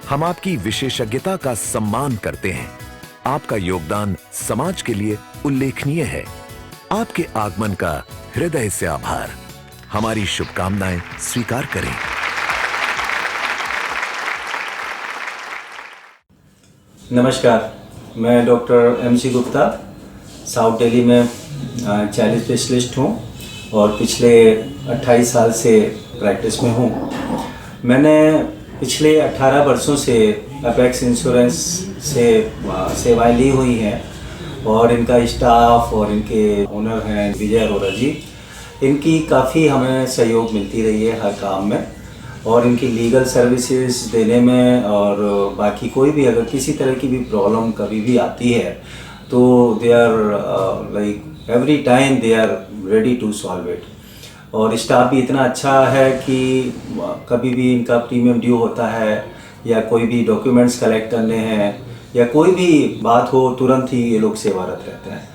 हम आपकी विशेषज्ञता का सम्मान करते हैं। आपका योगदान समाज के लिए उल्लेखनीय है। आपके आगमन का हृदय से आभार। हमारी शुभकामनाएं स्वीकार करें। नमस्कार, मैं doctor MC Gupta south Delhi में चाइल्ड स्पेशलिस्ट हूँ और पिछले 28 साल से प्रैक्टिस में हूँ। मैंने पिछले 18 वर्षों से अपेक्स इंश्योरेंस से सेवाएं ली हुई हैं और इनका स्टाफ और इनके ओनर हैं विजय अरोड़ा जी, इनकी काफ़ी हमें सहयोग मिलती रही है हर काम में, और इनकी लीगल सर्विसेज देने में, और बाकी कोई भी अगर किसी तरह की भी प्रॉब्लम कभी भी आती है तो they are like every time they are ready to solve it. और स्टाफ भी इतना अच्छा है कि कभी भी इनका प्रीमियम ड्यू होता है या कोई भी डॉक्यूमेंट्स कलेक्ट करने हैं या कोई भी बात हो, तुरंत ही ये लोग सेवारत रहते हैं।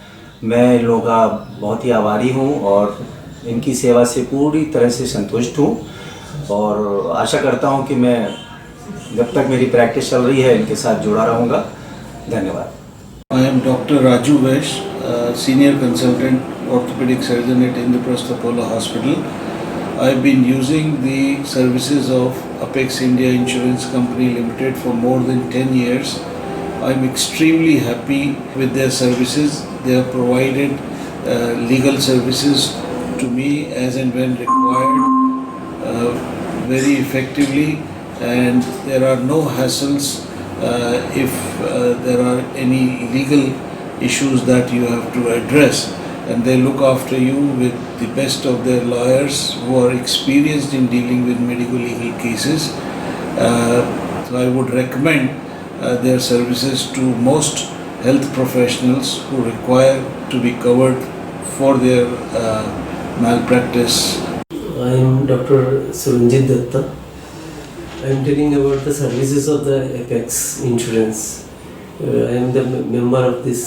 मैं इन लोगों का बहुत ही आभारी हूँ और इनकी सेवा से पूरी तरह से संतुष्ट हूँ और आशा करता हूँ कि मैं जब तक मेरी प्रैक्टिस चल रही है इनके साथ जुड़ा रहूँगा। धन्यवाद। I am Dr. Raju Vesh, Senior Consultant Orthopedic Surgeon at Indraprastha Apollo Hospital. I have been using the services of Apex India Insurance Company Limited for more than 10 years. I am extremely happy with their services. They have provided legal services to me as and when required very effectively, and there are no hassles if there are any legal issues that you have to address, and they look after you with the best of their lawyers who are experienced in dealing with medical legal cases. So I would recommend their services to most health professionals who require to be covered for their malpractice. I am Dr. Suranjit Datta. I am telling about the services of the Apex Insurance. I am the member of this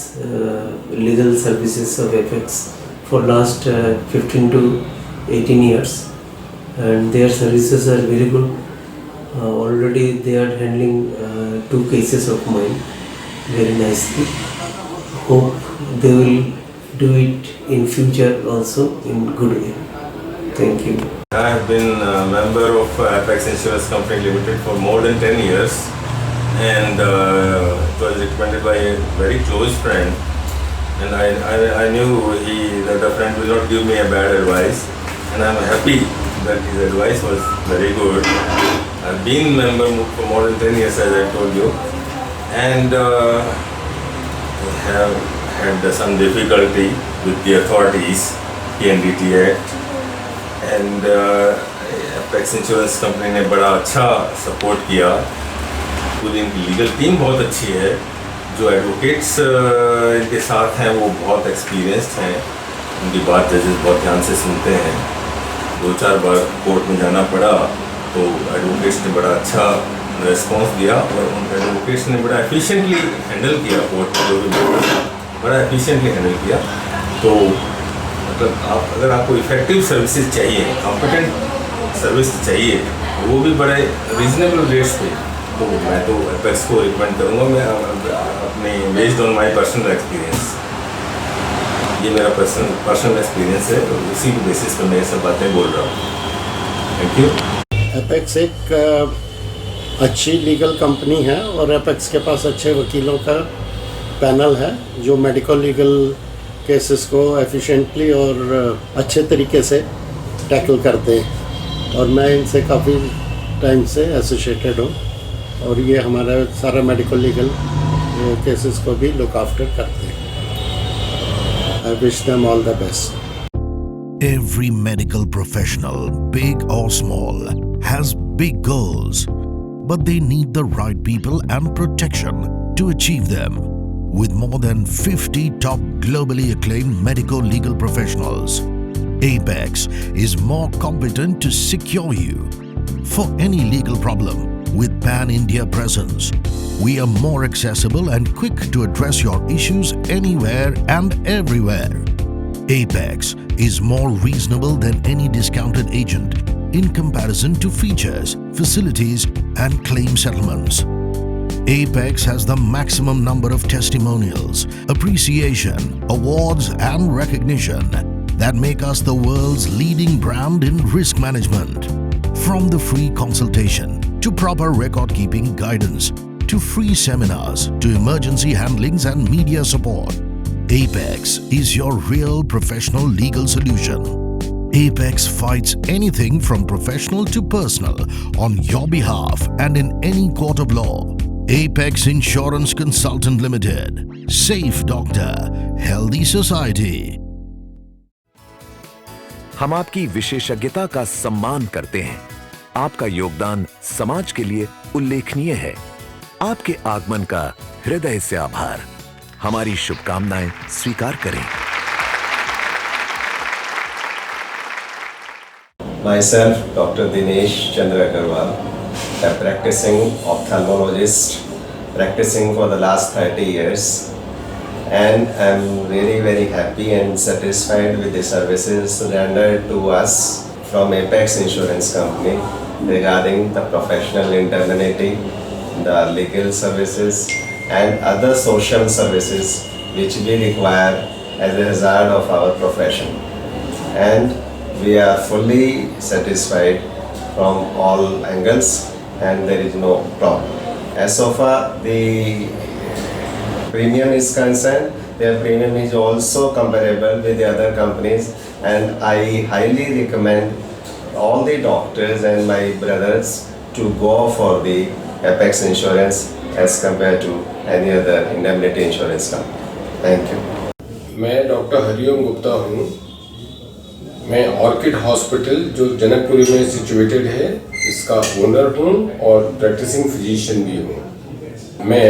legal services of Apex for last 15 to 18 years, and their services are very good. Already they are handling 2 cases of mine very nicely. Hope they will do it in future also in good way. Thank you. I have been a member of Apex Insurance Company Limited for more than 10 years, and it was recommended by a very close friend, and I knew that the friend will not give me a bad advice, and I am happy that his advice was very good. I have been member for more than 10 years, as I told you, and have had some difficulty with the authorities, PNDT Act, and apex insurance company ने बड़ा अच्छा support किया। पूरी इनकी legal team बहुत अच्छी है। जो एडवोकेट्स इनके साथ हैं वो बहुत एक्सपीरियंस्ड हैं। उनकी बात जजेस बहुत ध्यान से सुनते हैं। 2-4 बार कोर्ट में जाना पड़ा तो एडवोकेट्स ने बड़ा अच्छा रिस्पॉन्स दिया और उन एडवोकेट्स ने बड़ा एफिशिएंटली हैंडल किया। कोर्ट जो भी बड़ा एफिशिएंटली हैंडल किया। तो मतलब अगर आपको इफ़ेक्टिव सर्विसेज चाहिए, कॉम्पिटेंट सर्विस चाहिए, वो भी बड़े रीजनेबल रेट्स पे, तो मैं तो एपेक्स को रिकमेंड करूँगा। मैं अपने based on my personal experience, ये मेरा पर्सनल एक्सपीरियंस है, तो उसी के बेसिस पे मैं ये सब बातें बोल रहा हूँ। Thank you. एपेक्स एक अच्छी लीगल कंपनी है और एपेक्स के पास अच्छे वकीलों का पैनल है जो मेडिकल लीगल केसेस को एफिशिएंटली और अच्छे तरीके से टैकल करते हैं, और मैं इनसे काफ़ी टाइम से एसोसिएटेड हूँ और ये हमारा सारा मेडिकल लीगल केसेस को भी लुक आफ्टर करते हैं। I wish them all the best. Every medical professional, big or small, has big goals, but they need the right people and protection to achieve them. With more than 50 top globally acclaimed medical legal professionals, Apex is more competent to secure you. For any legal problem, with Pan-India presence, we are more accessible and quick to address your issues anywhere and everywhere. Apex is more reasonable than any discounted agent in comparison to features, facilities and claim settlements. Apex has the maximum number of testimonials, appreciation, awards, and recognition that make us the world's leading brand in risk management. From the free consultation to proper record-keeping guidance to free seminars to emergency handlings and media support, Apex is your real professional legal solution. Apex fights anything from professional to personal on your behalf and in any court of law. Apex Insurance Consultant Limited. Safe Doctor, Healthy Society. हम आपकी विशेषज्ञता का सम्मान करते हैं। आपका योगदान समाज के लिए उल्लेखनीय है। आपके आगमन का हृदय से आभार। हमारी शुभकामनाएं स्वीकार करें। Myself, Dr. Dinesh Chandra Agarwal, a practicing ophthalmologist, practicing for the last 30 years, and I'm very, very happy and satisfied with the services rendered to us from Apex Insurance Company regarding the professional indemnity, the legal services, and other social services which we require as a result of our profession. And we are fully satisfied from all angles and there is no problem. As so far the premium is concerned, their premium is also comparable with the other companies, and I highly recommend all the doctors and my brothers to go for the Apex Insurance as compared to any other indemnity insurance company. Thank you. मैं doctor Hariom Gupta हूँ। मैं orchid hospital जो जनकपुरी में situated है इसका owner हूँ और practising physician भी हूँ। मैं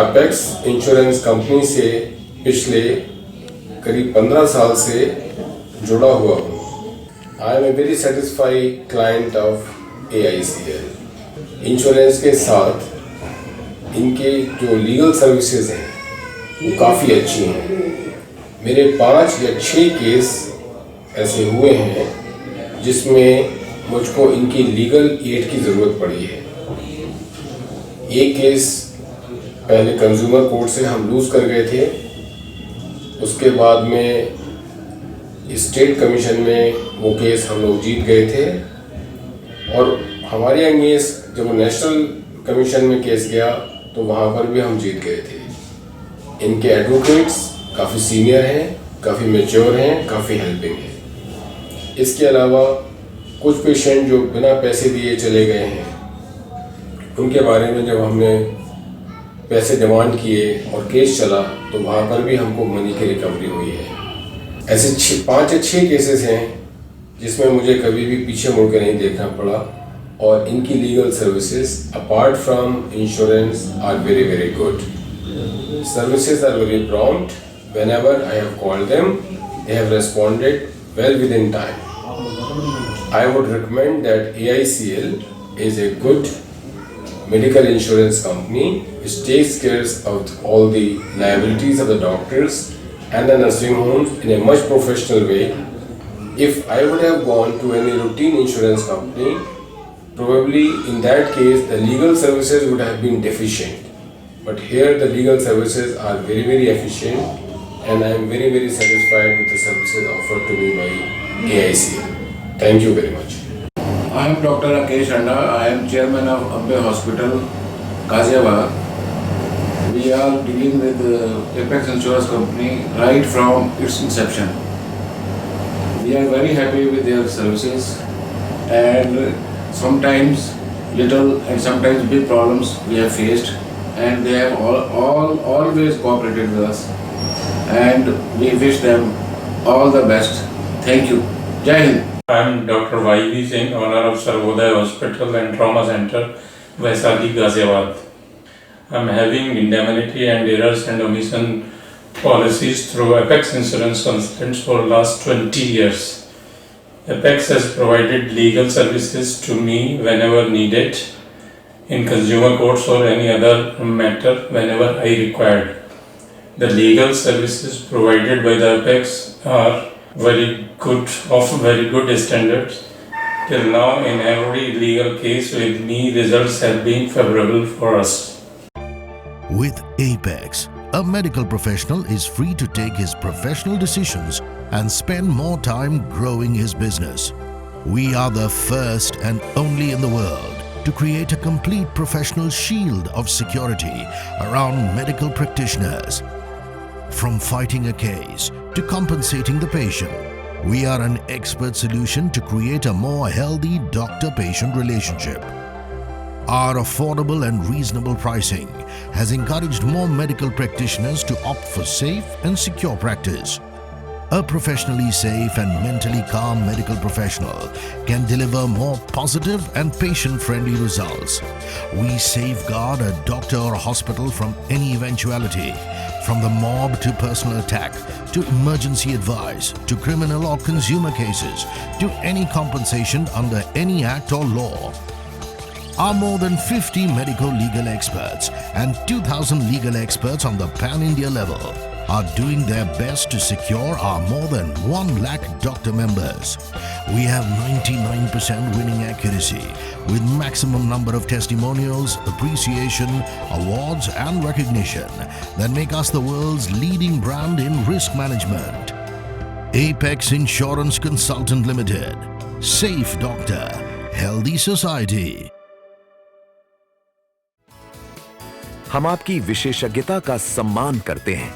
अपेक्स इंश्योरेंस कंपनी से पिछले करीब 15 साल से जुड़ा हुआ हूँ। I am a very satisfied client of AICL। Insurance के साथ इनके जो लीगल सर्विसेज हैं वो काफ़ी अच्छी हैं। मेरे 5 या 6 केस ऐसे हुए हैं जिसमें मुझको इनकी लीगल एड की ज़रूरत पड़ी है। एक केस पहले कंज्यूमर कोर्ट से हम लूज़ कर गए थे, उसके बाद में स्टेट कमीशन में वो केस हम लोग जीत गए थे, और हमारे अगेंस्ट जब नेशनल कमीशन में केस गया तो वहाँ पर भी हम जीत गए थे। इनके एडवोकेट्स काफ़ी सीनियर हैं, काफ़ी मैच्योर हैं, काफ़ी हेल्पिंग हैं। इसके अलावा कुछ पेशेंट जो बिना पैसे दिए चले गए हैं उनके बारे में जब हमने पैसे डिमांड किए और केस चला तो वहाँ पर भी हमको मनी की रिकवरी हुई है। ऐसे 5 या 6 केसेस हैं जिसमें मुझे कभी भी पीछे मुड़ के नहीं देखना पड़ा, और इनकी legal services apart from insurance are very very good. Services are very prompt. whenever I have called them, they have responded well within time. I would recommend that AICL is a good medical insurance company which takes care of all the liabilities of the doctors and the nursing homes in a much professional way. If I would have gone to any routine insurance company, probably in that case the legal services would have been deficient. But here the legal services are very, very efficient, and I am very, very satisfied with the services offered to me by AICL. Thank you very much. I am Dr. Rakesh Randa. I am chairman of Ambe Hospital, Ghaziabad. We are dealing with Apex Insurance Company right from its inception. We are very happy with their services, and sometimes little and sometimes big problems we have faced, and they have always cooperated with us, and we wish them all the best. Thank you. Jai Hind. I am Dr. Y.V. Singh, owner of Sarvodaya Hospital and Trauma Center, Vaisali, Ghaziabad. I am having indemnity and errors and omission policies through Apex Insurance Consultants for last 20 years. Apex has provided legal services to me whenever needed, in consumer courts or any other matter whenever I required. The legal services provided by the Apex are very good, of very good standards, Till now, in every legal case with me, results have been favorable for us. With Apex, a medical professional is free to take his professional decisions and spend more time growing his business. We are the first and only in the world to create a complete professional shield of security around medical practitioners. From fighting a case to compensating the patient, we are an expert solution to create a more healthy doctor-patient relationship. Our affordable and reasonable pricing has encouraged more medical practitioners to opt for safe and secure practice. A professionally safe and mentally calm medical professional can deliver more positive and patient-friendly results. We safeguard a doctor or hospital from any eventuality, from the mob to personal attack, to emergency advice, to criminal or consumer cases, to any compensation under any act or law. Our more than 50 medical legal experts and 2,000 legal experts on the pan-India level are doing their best to secure our more than 1 lakh doctor members. We have 99% winning accuracy with maximum number of testimonials, appreciation, awards and recognition that make us the world's leading brand in risk management. Apex Insurance Consultant Limited. Safe doctor, healthy society. हम आपकी विशेषज्ञता का सम्मान करते हैं।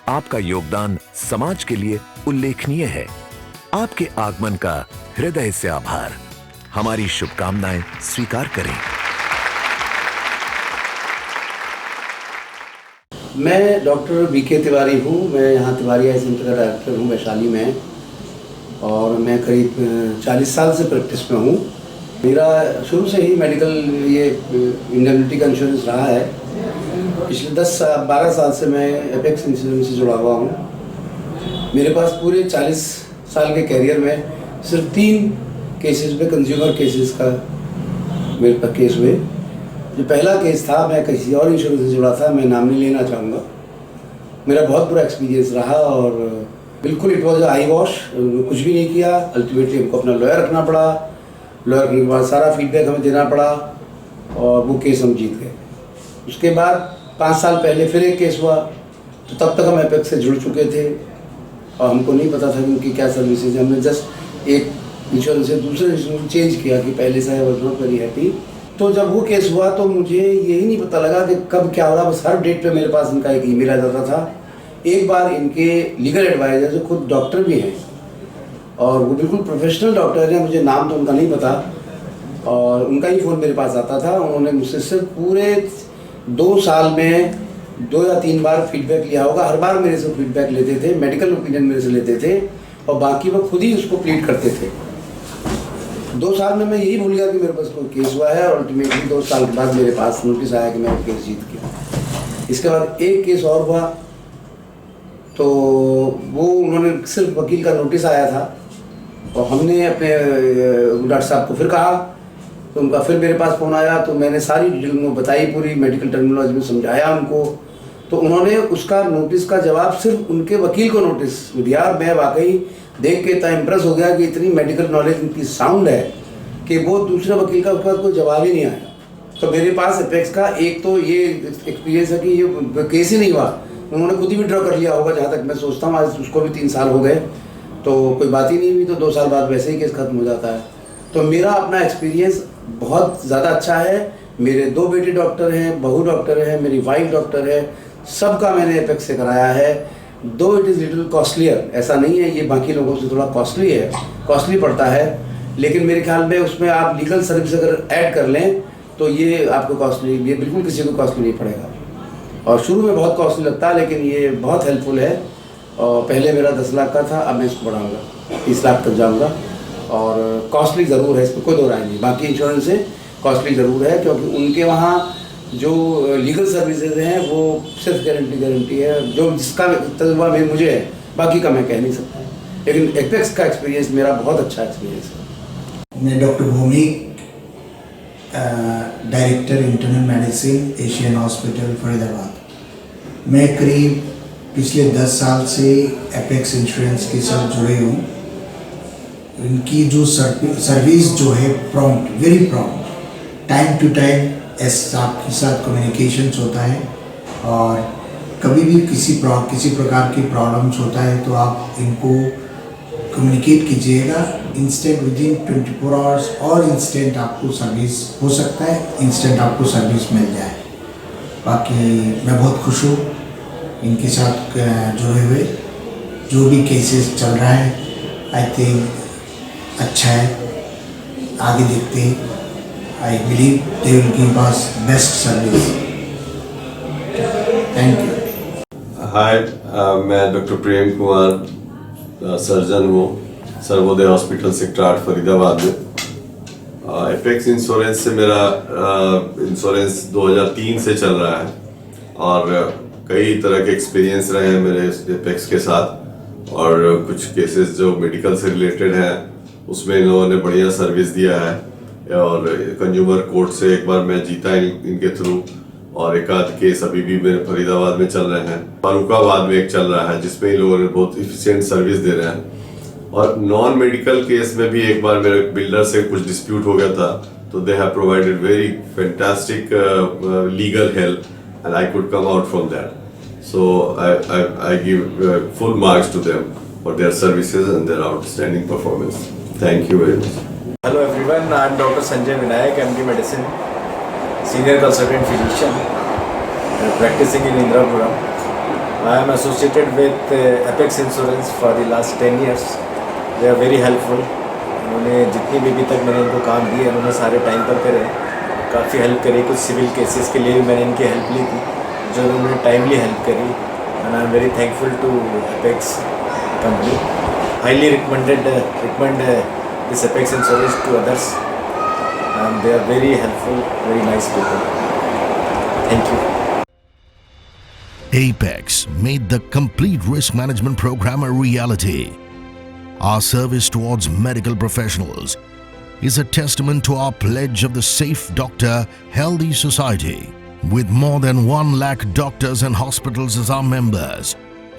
आपका योगदान समाज के लिए उल्लेखनीय है। आपके आगमन का हृदय से आभार। हमारी शुभकामनाएं स्वीकार करें। मैं डॉक्टर बीके तिवारी हूँ। मैं यहाँ तिवारी आई सेंटर का डायरेक्टर हूँ वैशाली में, और मैं करीब 40 साल से प्रैक्टिस में हूँ। मेरा शुरू से ही मेडिकल ये इंडेमनिटी का इंश्योरेंस रहा है। पिछले 10-12 साल से मैं एपेक्स इंश्योरेंस से जुड़ा हुआ हूँ। मेरे पास पूरे 40 साल के कैरियर में सिर्फ 3 केसेस पे कंज्यूमर केसेस का मेरे पास केस हुए। जो पहला केस था, मैं किसी और इंश्योरेंस से जुड़ा था, मैं नाम नहीं लेना चाहूँगा। मेरा बहुत बुरा एक्सपीरियंस रहा और बिल्कुल इट वॉज आई वॉश, कुछ भी नहीं किया। अल्टीमेटली हमको अपना लॉयर रखना पड़ा। लॉयर के बाद सारा फीडबैक हमें देना पड़ा और वो केस हम जीत गए। उसके बाद 5 साल पहले फिर एक केस हुआ, तो तब तक हम एपेक्स से जुड़ चुके थे और हमको नहीं पता था कि उनकी क्या सर्विसेज है। हमने जस्ट एक इंश्योरेंस से दूसरे इंश्योरेंस चेंज किया कि पहले से वॉज नॉट वेरी हैप्पी। तो जब वो केस हुआ तो मुझे यही नहीं पता लगा कि कब क्या हो रहा। बस हर डेट पे मेरे पास इनका एक ईमेल आ जाता था। एक बार इनके लीगल एडवाइज़र जो खुद डॉक्टर भी हैं और वो बिल्कुल प्रोफेशनल डॉक्टर हैं, मुझे नाम तो उनका नहीं पता, और उनका ही फ़ोन मेरे पास आता था। उन्होंने मुझसे सिर्फ पूरे 2 साल में 2 या 3 बार फीडबैक लिया होगा। हर बार मेरे से फीडबैक लेते थे, मेडिकल ओपिनियन मेरे से लेते थे और बाकी वो खुद ही उसको प्लीड करते थे। 2 साल में मैं यही भूल गया कि मेरे पास कोई केस हुआ है और अल्टीमेटली 2 साल के बाद मेरे पास नोटिस आया कि मैं वो केस जीत गया। इसके बाद एक केस और हुआ, तो वो उन्होंने सिर्फ वकील का नोटिस आया था और हमने अपने डॉक्टर साहब को फिर कहा, तो उनका फिर मेरे पास फ़ोन आया। तो मैंने सारी डिटेल उनको बताई, पूरी मेडिकल टर्मिनोलॉजी में समझाया उनको। तो उन्होंने उसका नोटिस का जवाब सिर्फ उनके वकील को नोटिस दिया। मैं वाकई देख के इतना इम्प्रेस हो गया कि इतनी मेडिकल नॉलेज इनकी साउंड है कि वो दूसरे वकील का उसका कोई जवाब ही नहीं आया। तो मेरे पास एपेक्स का एक तो ये एक्सपीरियंस है कि ये केस ही नहीं हुआ, उन्होंने खुद ही विड्रॉ कर लिया होगा। जहाँ तक मैं सोचता हूँ, आज उसको भी 3 साल हो गए तो कोई बात ही नहीं हुई। तो 2 साल बाद वैसे ही केस खत्म हो जाता है। तो मेरा अपना एक्सपीरियंस बहुत ज़्यादा अच्छा है। मेरे 2 बेटे डॉक्टर हैं, बहू डॉक्टर है, मेरी वाइफ डॉक्टर है, सबका मैंने एपेक्स से कराया है। दो इट इज़ लिटिल कॉस्टलियर, ऐसा नहीं है ये बाकी लोगों से थोड़ा कॉस्टली है, कॉस्टली पड़ता है, लेकिन मेरे ख्याल में उसमें आप लीगल सर्विस अगर ऐड कर लें तो ये आपको कॉस्टली, ये बिल्कुल किसी को कॉस्टली नहीं पड़ेगा। और शुरू में बहुत कॉस्टली लगता है लेकिन ये बहुत हेल्पफुल है। और पहले मेरा 10 लाख का था, अब मैं इसको बढ़ाऊँगा 30 लाख तक जाऊँगा। और कॉस्टली ज़रूर है, इसमें कोई दो राय नहीं। बाकी इंश्योरेंस से कॉस्टली ज़रूर है क्योंकि उनके वहाँ जो लीगल सर्विसेज हैं वो सिर्फ गारंटी है। जो जिसका तजुर्बा भी मुझे है, बाकी का मैं कह नहीं सकता, लेकिन एपेक्स का एक्सपीरियंस मेरा बहुत अच्छा एक्सपीरियंस है। मैं डॉक्टर भूमिक, director internal medicine Asian hospital Faridabad. मैं करीब पिछले 10 साल से एपेक्स इंश्योरेंस के साथ जुड़े हूँ। इनकी जो सर्विस जो है prompt, very prompt, time to time आपके साथ कम्युनिकेशंस होता है और कभी भी किसी प्रकार की प्रॉब्लम्स होता है तो आप इनको कम्युनिकेट कीजिएगा, इंस्टेंट विदिन 24 आवर्स और इंस्टेंट आपको सर्विस हो सकता है, इंस्टेंट आपको सर्विस मिल जाए। बाकी मैं बहुत खुश हूँ इनके साथ जुड़े हुए, जो भी केसेस चल रहा है आई थिंक अच्छा है, आगे देखते हैं। I believe they will give us best service. Thank you. Hi, मैं डॉक्टर प्रेम कुमार, सर्जन हूँ सर्वोदय हॉस्पिटल सेक्टर 8 फरीदाबाद में। एपेक्स इंश्योरेंस से मेरा इंश्योरेंस 2003 से चल रहा है और कई तरह के एक्सपीरियंस रहे हैं मेरे एपेक्स के साथ, और कुछ केसेस जो मेडिकल से रिलेटेड हैं उसमें इन लोगों ने बढ़िया सर्विस दिया है। और कंज्यूमर कोर्ट से एक बार मैं जीता इनके थ्रू, और एक आध केस अभी भी मेरे फरीदाबाद में चल रहे हैं। फारुखाबाद में एक चल रहा है जिसमें इन लोगों ने बहुत इफिशिएंट सर्विस दे रहे हैं। और नॉन मेडिकल केस में भी एक बार मेरे बिल्डर से कुछ डिस्प्यूट हो गया था, तो they have provided very fantastic legal help and I could come out from that. So I give full marks to them for their services and their outstanding performance. Thank you very much. Hello everyone, I am Dr. Sanjay Vinayak, MD Medicine, Senior Consultant Physician, practicing in Indrapuram. I am associated with Apex Insurance for the last 10 years. They are very helpful. उन्होंने जितनी भी अभी तक मैंने इनको काम दिए उन्होंने सारे टाइम पर करे, काफ़ी हेल्प करी। कुछ सिविल केसेस के लिए भी मैंने इनकी हेल्प ली थी जो उन्होंने टाइमली हेल्प करी, and I am very thankful to Apex company. Highly recommend this Apex insurance to others, and they are very helpful, very nice people. Thank you. Apex made the complete risk management program a reality. Our service towards medical professionals is a testament to our pledge of the Safe Doctor Healthy Society. With more than 1 lakh doctors and hospitals as our members,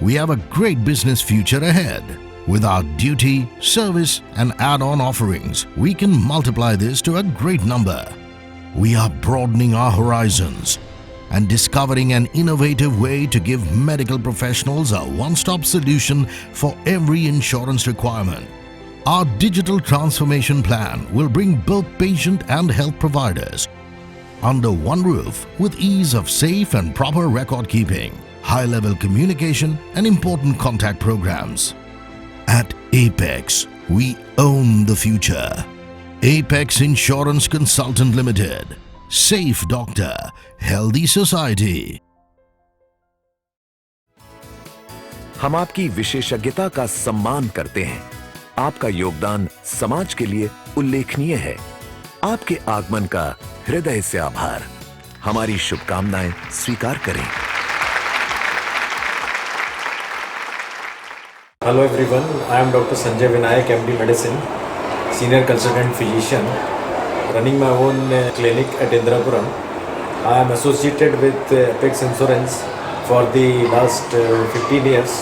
we have a great business future ahead. With our duty, service and add-on offerings, we can multiply this to a great number. We are broadening our horizons and discovering an innovative way to give medical professionals a one-stop solution for every insurance requirement. Our digital transformation plan will bring both patient and health providers under one roof with ease of safe and proper record keeping, high-level communication and important contact programs. At Apex, we own the future. Apex Insurance Consultant Limited. Safe Doctor, Healthy Society. हम आपकी विशेषज्ञता का सम्मान करते हैं। आपका योगदान समाज के लिए उल्लेखनीय है। आपके आगमन का हृदय से आभार। हमारी शुभकामनाएं स्वीकार करें। Hello everyone, I am Dr. Sanjay Vinayak, MD Medicine, Senior Consultant Physician, running my own clinic at Indrapuram. I am associated with Apex Insurance for the last 15 years.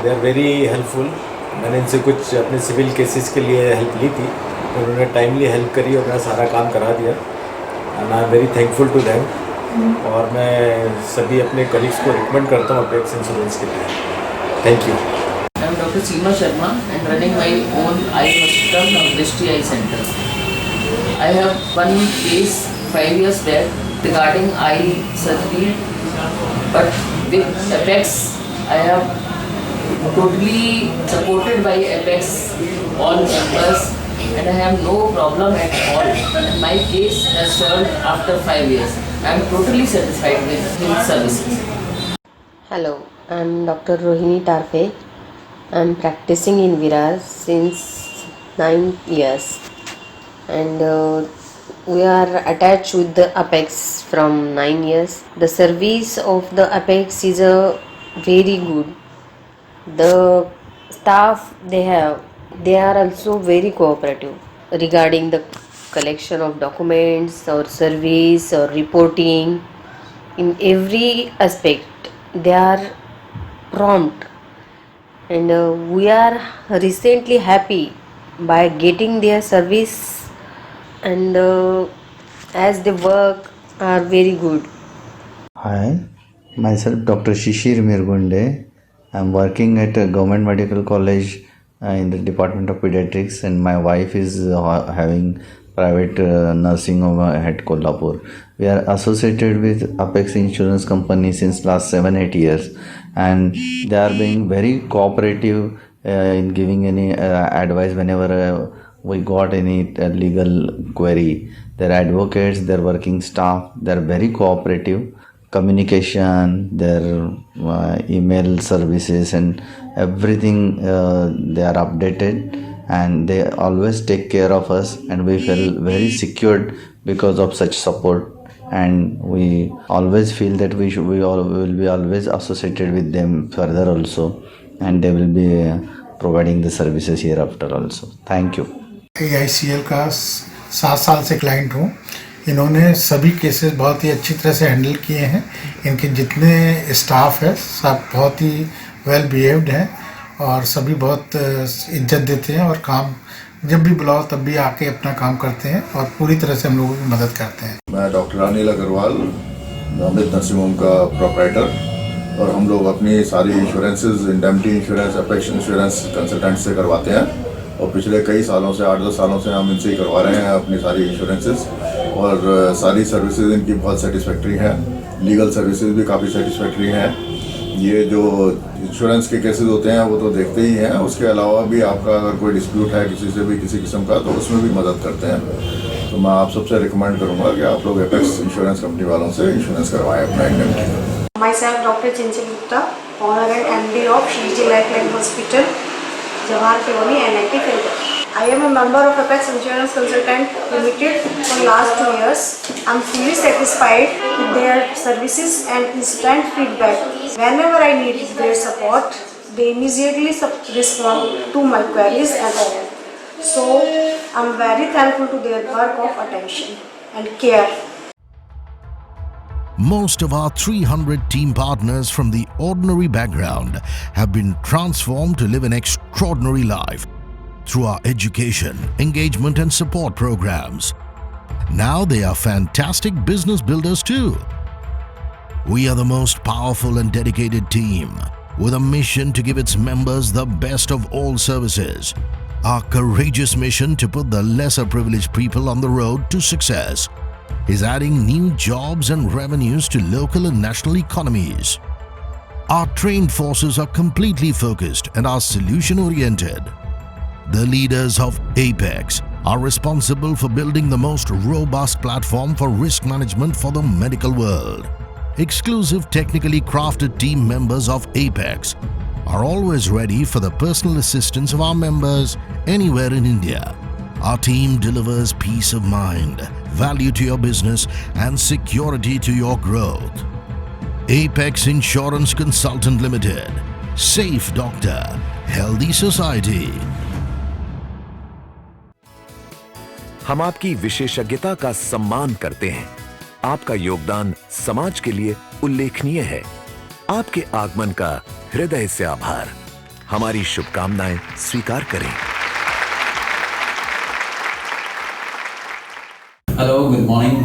They are very helpful. मैंने इनसे कुछ अपने civil cases के लिए help ली थी, उन्होंने timely help करी और मेरा सारा काम करा दिया, and I am very thankful to them. और मैं सभी अपने कलीग्स को रिकमेंड करता हूँ अपेक्स इंश्योरेंस के लिए। Thank you. I am Dr. Seema Sharma and running my own eye hospital from Drishti Eye Center. I have one case 5 years back regarding eye surgery, but with Apex I have totally supported by Apex, all members, and I have no problem at all. My case has turned after 5 years. I am totally satisfied with his services. Hello, I am Dr. Rohini Tarfe. I am practicing in Virar since 9 years, and we are attached with the Apex from 9 years. The service of the Apex is very good. The staff they are also very cooperative regarding the collection of documents or service or reporting. In every aspect they are prompt, and we are recently happy by getting their service, and as they work are very good. Hi, myself Dr. Shishir Mirgunde. I'm working at a government medical college in the Department of Pediatrics, and my wife is having private nursing home at Kolhapur. We are associated with Apex Insurance Company since last 7-8 years, and they are being very cooperative in giving any advice whenever we got any legal query. Their advocates, their working staff, they are very cooperative. Communication, their email services and everything, they are updated, and they always take care of us, and we feel very secured because of such support, and we always feel that we will be always associated with them further also, and they will be providing the services hereafter also. Thank you. AICL का 7 साल से client हूँ। इन्होंने सभी cases बहुत ही अच्छी तरह से हैंडल किए हैं। इनके जितने स्टाफ है सब बहुत ही वेल बिहेव्ड हैं और सभी बहुत इज्जत देते हैं, और काम जब भी बुलाओ तब भी आके अपना काम करते हैं और पूरी तरह से हम लोगों की मदद करते हैं। मैं doctor Anil Agarwal, Amit nursing home का प्रोपराइटर, और हम लोग अपनी सारी insurances, indemnity insurance, Apex insurance consultant से करवाते हैं, और पिछले कई सालों से 8-10 सालों से हम इनसे ही करवा रहे हैं अपनी सारी इंश्योरेंसेज, और सारी सर्विसेज इनकी बहुत सेटिस्फैक्ट्री हैं। लीगल सर्विसेज भी काफ़ी सेटिस्फैक्ट्री हैं। ये जो इंश्योरेंस के केसेस होते हैं वो तो देखते ही हैं, उसके अलावा भी आपका अगर कोई डिस्प्यूट है किसी से भी किसी किस्म का, तो उसमें भी मदद करते हैं। तो मैं आप सबसे रिकमेंड करूँगा कि आप लोग एपेक्स इंश्योरेंस कंपनी वालों से इंश्योरेंस करवाएं अपना indemnity. Myself Dr. Chinchil Gupta, owner and MD of Shiji Lifeline Hospital, Jawahar Colony, NIT, Calcutta. I am a member of Apex Insurance Consultant Limited for last 2 years. I am fully satisfied with their services and instant feedback. Whenever I need their support, they immediately respond to my queries and all. So I am very thankful to their work of attention and care. Most of our 300 team partners from the ordinary background have been transformed to live an extraordinary life through our education, engagement and support programs. Now they are fantastic business builders too. We are the most powerful and dedicated team with a mission to give its members the best of all services. Our courageous mission to put the lesser privileged people on the road to success is adding new jobs and revenues to local and national economies. Our trained forces are completely focused and are solution-oriented. The leaders of Apex are responsible for building the most robust platform for risk management for the medical world. Exclusive technically crafted team members of Apex are always ready for the personal assistance of our members anywhere in India. Our team delivers peace of mind, value to your business and security to your growth. Apex Insurance Consultant Limited. Safe doctor, healthy society. हम आपकी विशेषज्ञता का सम्मान करते हैं। आपका योगदान समाज के लिए उल्लेखनीय है। आपके आगमन का हृदय से आभार। हमारी शुभकामनाएं स्वीकार करें। Hello, good morning.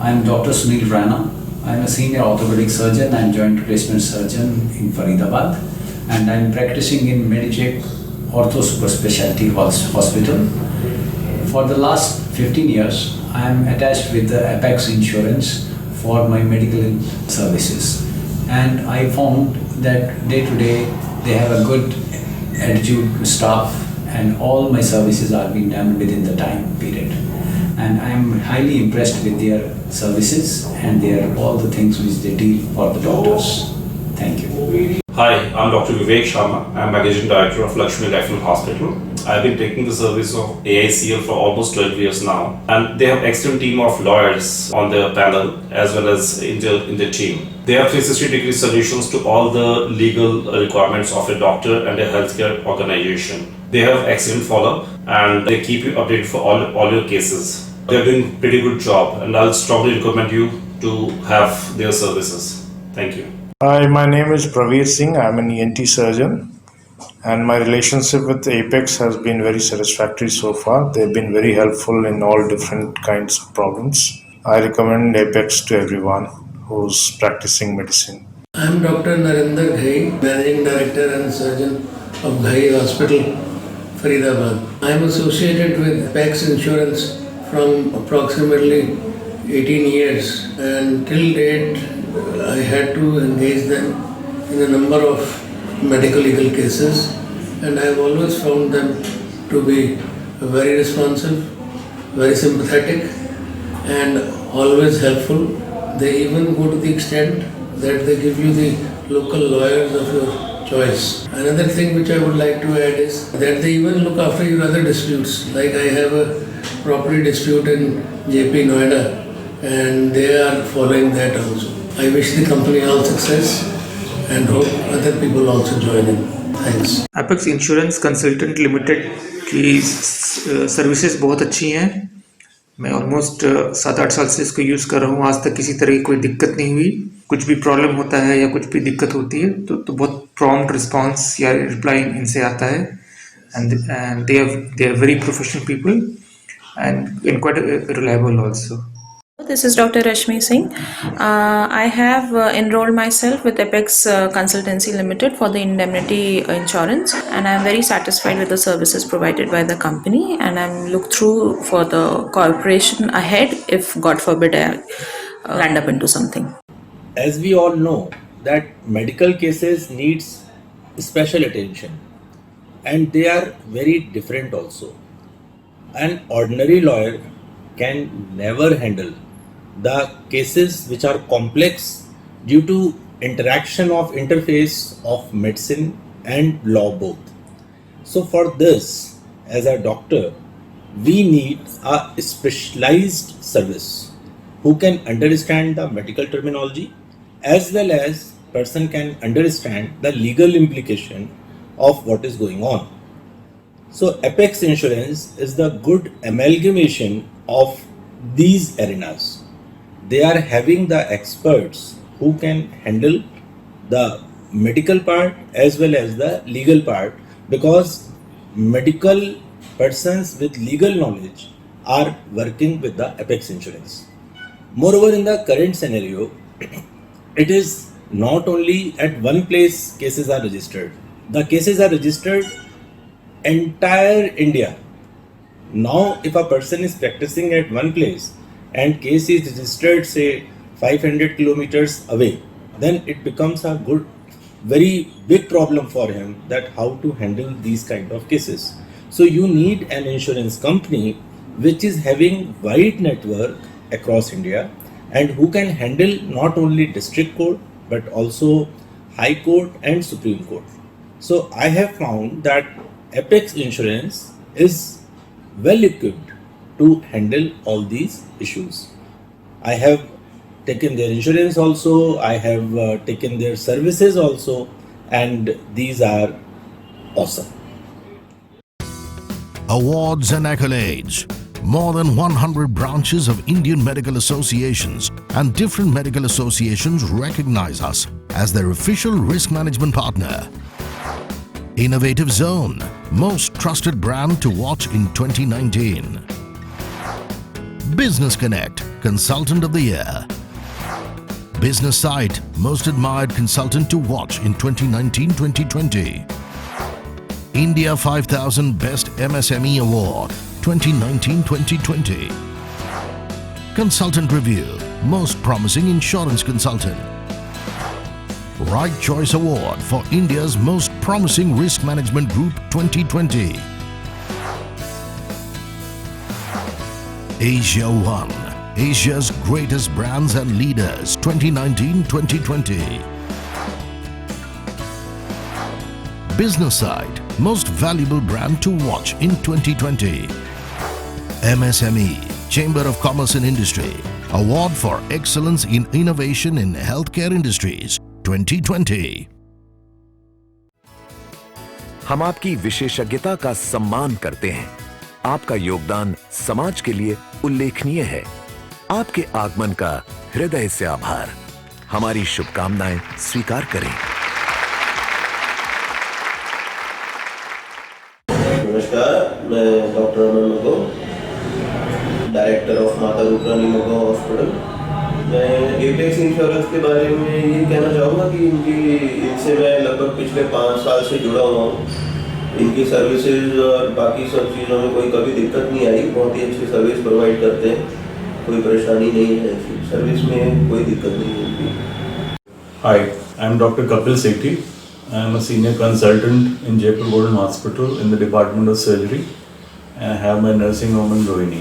I am Dr. Sunil Rana. I am a senior orthopedic surgeon and joint replacement surgeon in Faridabad, and I am practicing in Medicheck Ortho Super Specialty Hospital. For the last 15 years, I am attached with the Apex Insurance for my medical services, and I found that day to day they have a good attitude staff, and all my services are being done within the time period. And I am highly impressed with their services and all the things which they do for the doctors. Thank you. Hi, I'm Dr. Vivek Sharma. I'm Managing Director of Lakshmi Lifeline Hospital. I've been taking the service of AICL for almost 12 years now, and they have excellent team of lawyers on their panel as well as in their team. They have 360-degree solutions to all the legal requirements of a doctor and a healthcare organization. They have excellent follow-up and they keep you updated for all your cases. They are doing a pretty good job, and I'll strongly recommend you to have their services. Thank you. Hi, my name is Praveer Singh. I'm an ENT surgeon. and my relationship with Apex has been very satisfactory so far. They've been very helpful in all different kinds of problems. I recommend Apex to everyone who's practicing medicine. I am Dr. Narendra Ghai, Managing Director and Surgeon of Ghai Hospital, Faridabad. I am associated with Apex Insurance from approximately 18 years, and till date I had to engage them in a number of medical legal cases, and I have always found them to be very responsive, very sympathetic, and always helpful. They even go to the extent that they give you the local lawyers of your choice. Another thing which I would like to add is that they even look after your other disputes. Like I have a property dispute in JP Noida, and they are following that also. I wish the company all success and hope other people also join in. Thanks. Apex insurance consultant limited की services बहुत अच्छी हैं। मैं almost 7-8 साल से इसको use कर रहा हूँ। आज तक किसी तरह की कोई दिक्कत नहीं हुई। कुछ भी प्रॉब्लम होता है या कुछ भी दिक्कत होती है तो बहुत प्रॉम्प्ट रिस्पांस या रिप्लाई इनसे आता है। And they are very professional people and quite reliable also. This is Dr. Rashmi Singh. I have enrolled myself with Apex Consultancy Limited for the indemnity insurance, and I am very satisfied with the services provided by the company, and I am look through for the cooperation ahead if God forbid I land up into something. As we all know that medical cases needs special attention, and they are very different also. An ordinary lawyer can never handle the cases which are complex due to interaction of interface of medicine and law both. So for this, as a doctor, we need a specialized service who can understand the medical terminology as well as person can understand the legal implication of what is going on. So Apex Insurance is the good amalgamation of these arenas. They are having the experts who can handle the medical part as well as the legal part, because medical persons with legal knowledge are working with the Apex Insurance. Moreover, in the current scenario, it is not only at one place cases are registered. The cases are registered entire India. Now, if a person is practicing at one place and case is registered say 500 kilometers away, then it becomes a very big problem for him that how to handle these kind of cases. So you need an insurance company which is having wide network across India and who can handle not only district court but also high court and supreme court. So I have found that Apex Insurance is well equipped to handle all these issues. I have taken their insurance also, I have taken their services also, and these are awesome. Awards and accolades. More than 100 branches of Indian medical associations and different medical associations recognize us as their official risk management partner. Innovative Zone, most trusted brand to watch in 2019. Business Connect, Consultant of the Year. Business Site, Most Admired Consultant to Watch in 2019-2020. India 5000 Best MSME Award, 2019-2020. Consultant Review, Most Promising Insurance Consultant. Right Choice Award for India's Most Promising Risk Management Group 2020. Asia One, Asia's Greatest Brands and Leaders 2019-2020. Business Side, Most Valuable Brand to Watch in 2020. MSME, Chamber of Commerce and Industry, Award for Excellence in Innovation in Healthcare Industries 2020. हम आपकी विशेषज्ञता का सम्मान करते हैं। आपका योगदान समाज के लिए उल्लेखनीय है। आपके आगमन का हृदय से आभार। हमारी शुभकामनाएं स्वीकार करें। मैं डॉक्टर अमन मगो, डायरेक्टर ऑफ माता रूपरानी मगो हॉस्पिटल। मैं एपेक्स इंश्योरेंस के बारे में ये कहना चाहूँगा कि इनसे मैं लगभग पिछले 5 साल से जुड़ा हुआ हूँ। इनकी सर्विसेज और बाकी सब चीज़ों में कोई कभी दिक्कत नहीं आई। बहुत ही अच्छी सर्विस प्रोवाइड करते हैं, कोई परेशानी नहीं है, सर्विस में कोई दिक्कत नहीं होती। Hi, I am Dr. Kapil Sethi. I am a senior consultant in Jaipur Golden Hospital in the Department of Surgery, and I have my nursing home in Rohini.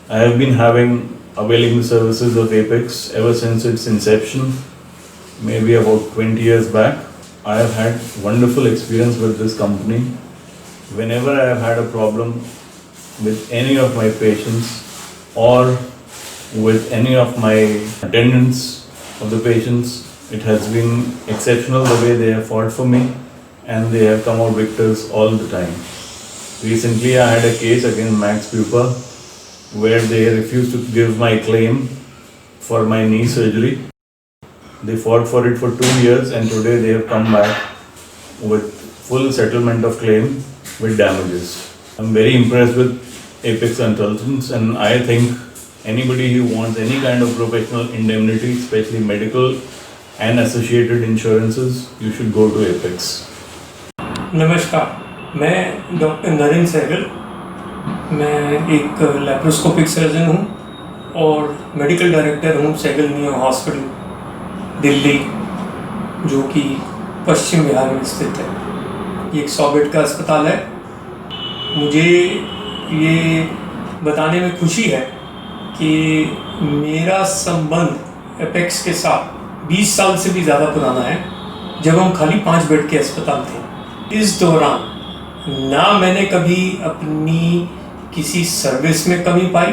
I have been availing the services of Apex ever since its inception, maybe about 20 years back. I have had wonderful experience with this company. Whenever I have had a problem with any of my patients or with any of my attendants of the patients, it has been exceptional the way they have fought for me, and they have come out victors all the time. Recently I had a case against Max Pupa where they refused to give my claim for my knee surgery. They fought for it for 2 years, and today they have come back with full settlement of claim with damages. I'm very impressed with Apex Consultants, and I think anybody who wants any kind of professional indemnity, especially medical and associated insurances, you should go to Apex. नमस्कार, मैं doctor Narendra Sehgal. मैं एक laparoscopic surgeon हूँ और medical director हूँ Sehgal neo hospital Delhi, जो कि पश्चिम बिहार में स्थित है। ये एक 100 बेड का अस्पताल है। मुझे ये बताने में खुशी है कि मेरा संबंध एपेक्स के साथ 20 साल से भी ज़्यादा पुराना है, जब हम खाली 5 बेड के अस्पताल थे। इस दौरान ना मैंने कभी अपनी किसी सर्विस में कमी पाई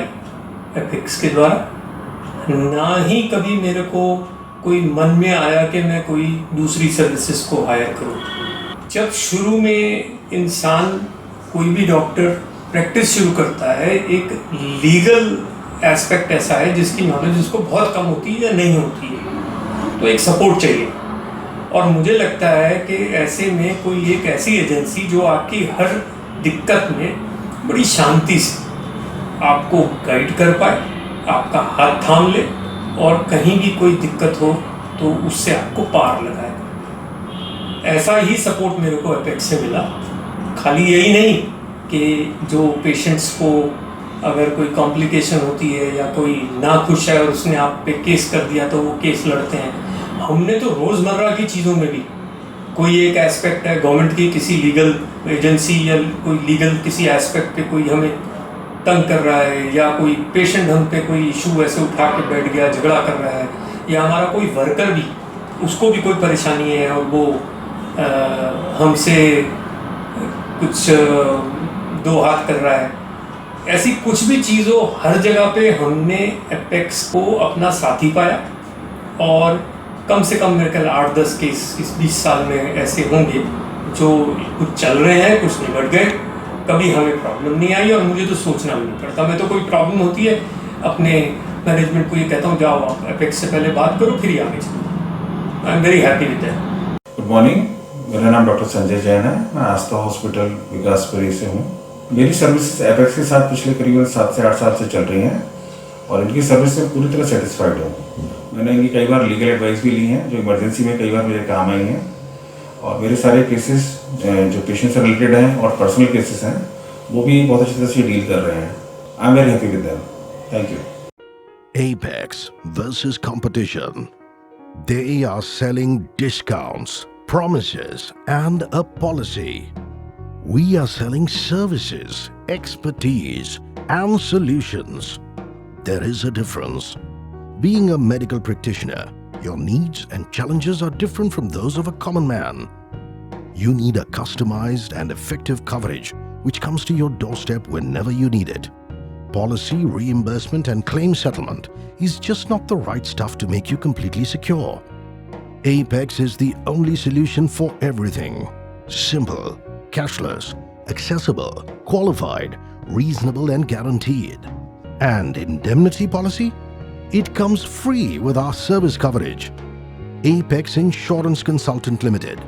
एपेक्स के द्वारा, ना ही कभी मेरे को कोई मन में आया कि मैं कोई दूसरी सर्विसेज को हायर करूं। जब शुरू में इंसान कोई भी डॉक्टर प्रैक्टिस शुरू करता है, एक लीगल एस्पेक्ट ऐसा है जिसकी नॉलेज उसको बहुत कम होती है या नहीं होती है, तो एक सपोर्ट चाहिए। और मुझे लगता है कि ऐसे में कोई एक ऐसी एजेंसी जो आपकी हर दिक्कत में बड़ी शांति से आपको गाइड कर पाए, आपका हाथ थाम ले और कहीं भी कोई दिक्कत हो तो उससे आपको पार लगाए। ऐसा ही सपोर्ट मेरे को एपेक्स से मिला। खाली यही नहीं कि जो पेशेंट्स को अगर कोई कॉम्प्लिकेशन होती है या कोई नाखुश है और उसने आप पे केस कर दिया तो वो केस लड़ते हैं। हमने तो रोज़मर्रा की चीज़ों में भी कोई एक एस्पेक्ट है, गवर्नमेंट की किसी लीगल एजेंसी या कोई लीगल किसी एस्पेक्ट पे कोई हमें तंग कर रहा है, या कोई पेशेंट हम पे कोई इशू ऐसे उठा के बैठ गया, झगड़ा कर रहा है, या हमारा कोई वर्कर भी, उसको भी कोई परेशानी है और वो हमसे कुछ दो हाथ कर रहा है, ऐसी कुछ भी चीज़ों हर जगह पे हमने एपेक्स को अपना साथी पाया। और कम से कम मेरे ख्याल 8-10 केस इस 20 साल में ऐसे होंगे जो कुछ चल रहे हैं, कुछ निपट गए, कभी हमें प्रॉब्लम नहीं आई और मुझे तो सोचना भी नहीं पड़ता। मैं तो कोई प्रॉब्लम होती है अपने मैनेजमेंट को ये कहता हूँ, जाओ आप एपेक्स से पहले बात करो फिर ही आगे चलो। आई am very happy with that. Good morning, मेरा नाम डॉक्टर संजय जैन है। मैं आस्था हॉस्पिटल विकासपुरी से हूँ। मेरी सर्विस एपेक्स के साथ पिछले करीबन 7 से 8 साल से चल रही हैं और इनकी सर्विस से पूरी तरह सेटिस्फाइड हूँ। मैंने इनकी कई बार लीगल एडवाइस भी ली है जो इमरजेंसी में कई बार मेरे काम आई हैं, और मेरे सारे केसेस जो पेशेंट से रिलेटेड हैं और पर्सनल केसेस हैं वो भी बहुत अच्छी तरह से डील कर रहे हैं। आई am very happy with them. Thank you. Apex versus competition. They are selling discounts, promises, and a policy. We are selling services, expertise, and solutions. There is a difference. Being a medical practitioner, your needs and challenges are different from those of a common man. You need a customized and effective coverage which comes to your doorstep whenever you need it. Policy, reimbursement, and claim settlement is just not the right stuff to make you completely secure. Apex is the only solution for everything. Simple, cashless, accessible, qualified, reasonable, and guaranteed. And indemnity policy? It comes free with our service coverage. Apex Insurance Consultant Limited.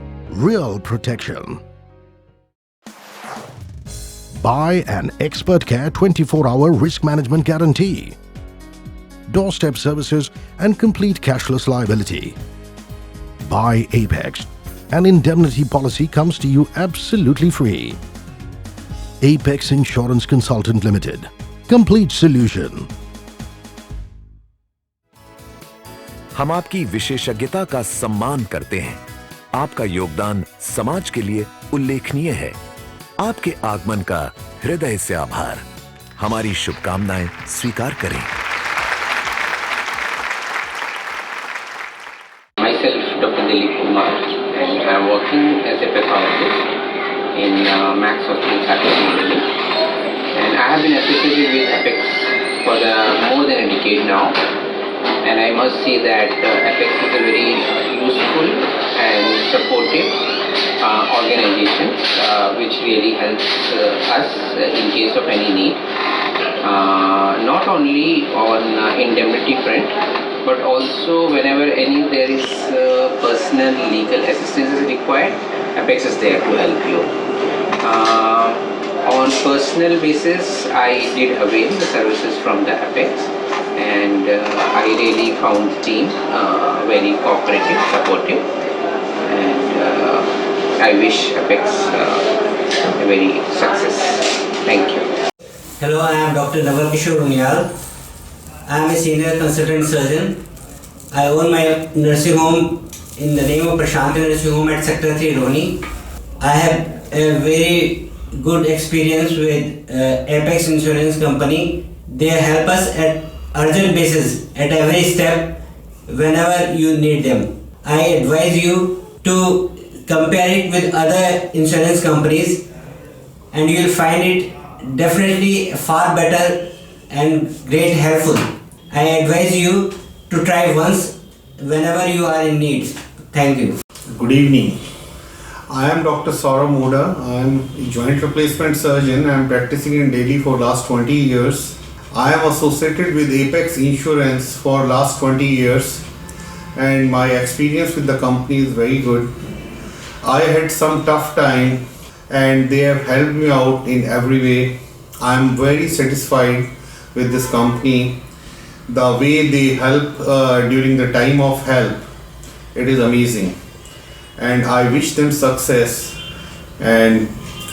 Real protection. Buy an Expert Care 24-hour risk management guarantee, doorstep services and complete cashless liability. Buy Apex. An indemnity policy comes to you absolutely free. Apex Insurance Consultant Limited. Complete solution. हम आपकी विशेषज्ञता का सम्मान करते हैं। आपका योगदान समाज के लिए उल्लेखनीय है। आपके आगमन का हृदय से आभार। हमारी शुभकामनाएं स्वीकार करें। Myself, Dr. Dilip Kumar, and I am working as a pathologist in Max Hospital, Delhi. And I have been associated with Apex for more than a decade now. And I must say that Apex is a very useful and supportive organization which really helps us in case of any need. Not only on indemnity front, but also whenever there is personal legal assistance is required, Apex is there to help you. On personal basis, I did avail the services from the Apex, and I really found the team very cooperative, supportive, and I wish Apex a very success. Thank you. Hello, I am Dr. Naval Kishore Unyal. I am a senior consultant surgeon. I own my nursing home in the name of Prashanti Nursing Home at Sector 3, Roni. I have a very good experience with Apex Insurance Company. They help us at urgent basis at every step whenever you need them. I advise you to compare it with other insurance companies and you will find it definitely far better and great helpful. I advise you to try once whenever you are in need. Thank you. Good evening. I am Dr. Saurabh Moda. I am a joint replacement surgeon. I am practicing in Delhi for last 20 years. I am associated with Apex Insurance for last 20 years and my experience with the company is very good. I had some tough time and they have helped me out in every way. I am very satisfied with this company. The way they help during the time of help, it is amazing. And I wish them success, and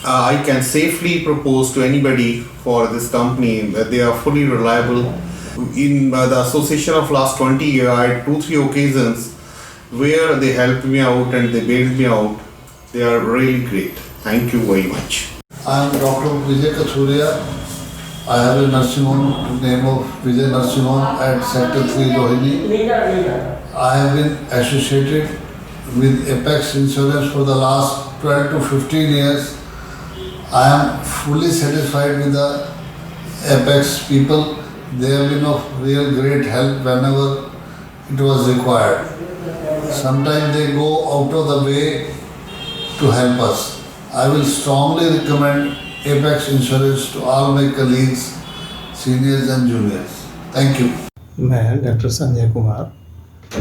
I can safely propose to anybody for this company that they are fully reliable. In the association of last 20 years, I had 2-3 occasions where they helped me out and they bailed me out. They are really great. Thank you very much. I am Dr. Vijay Kathuria. I have a nursing home name of Vijay Nursing Home at Sector 3, Rohini. I have been associated with Apex Insurance for the last 12 to 15 years. I am fully satisfied with the Apex people. They have been of real great help whenever it was required. Sometimes they go out of the way to help us. I will strongly recommend Apex Insurance to all my colleagues, seniors and juniors. Thank you. मैं doctor Sanjay Kumar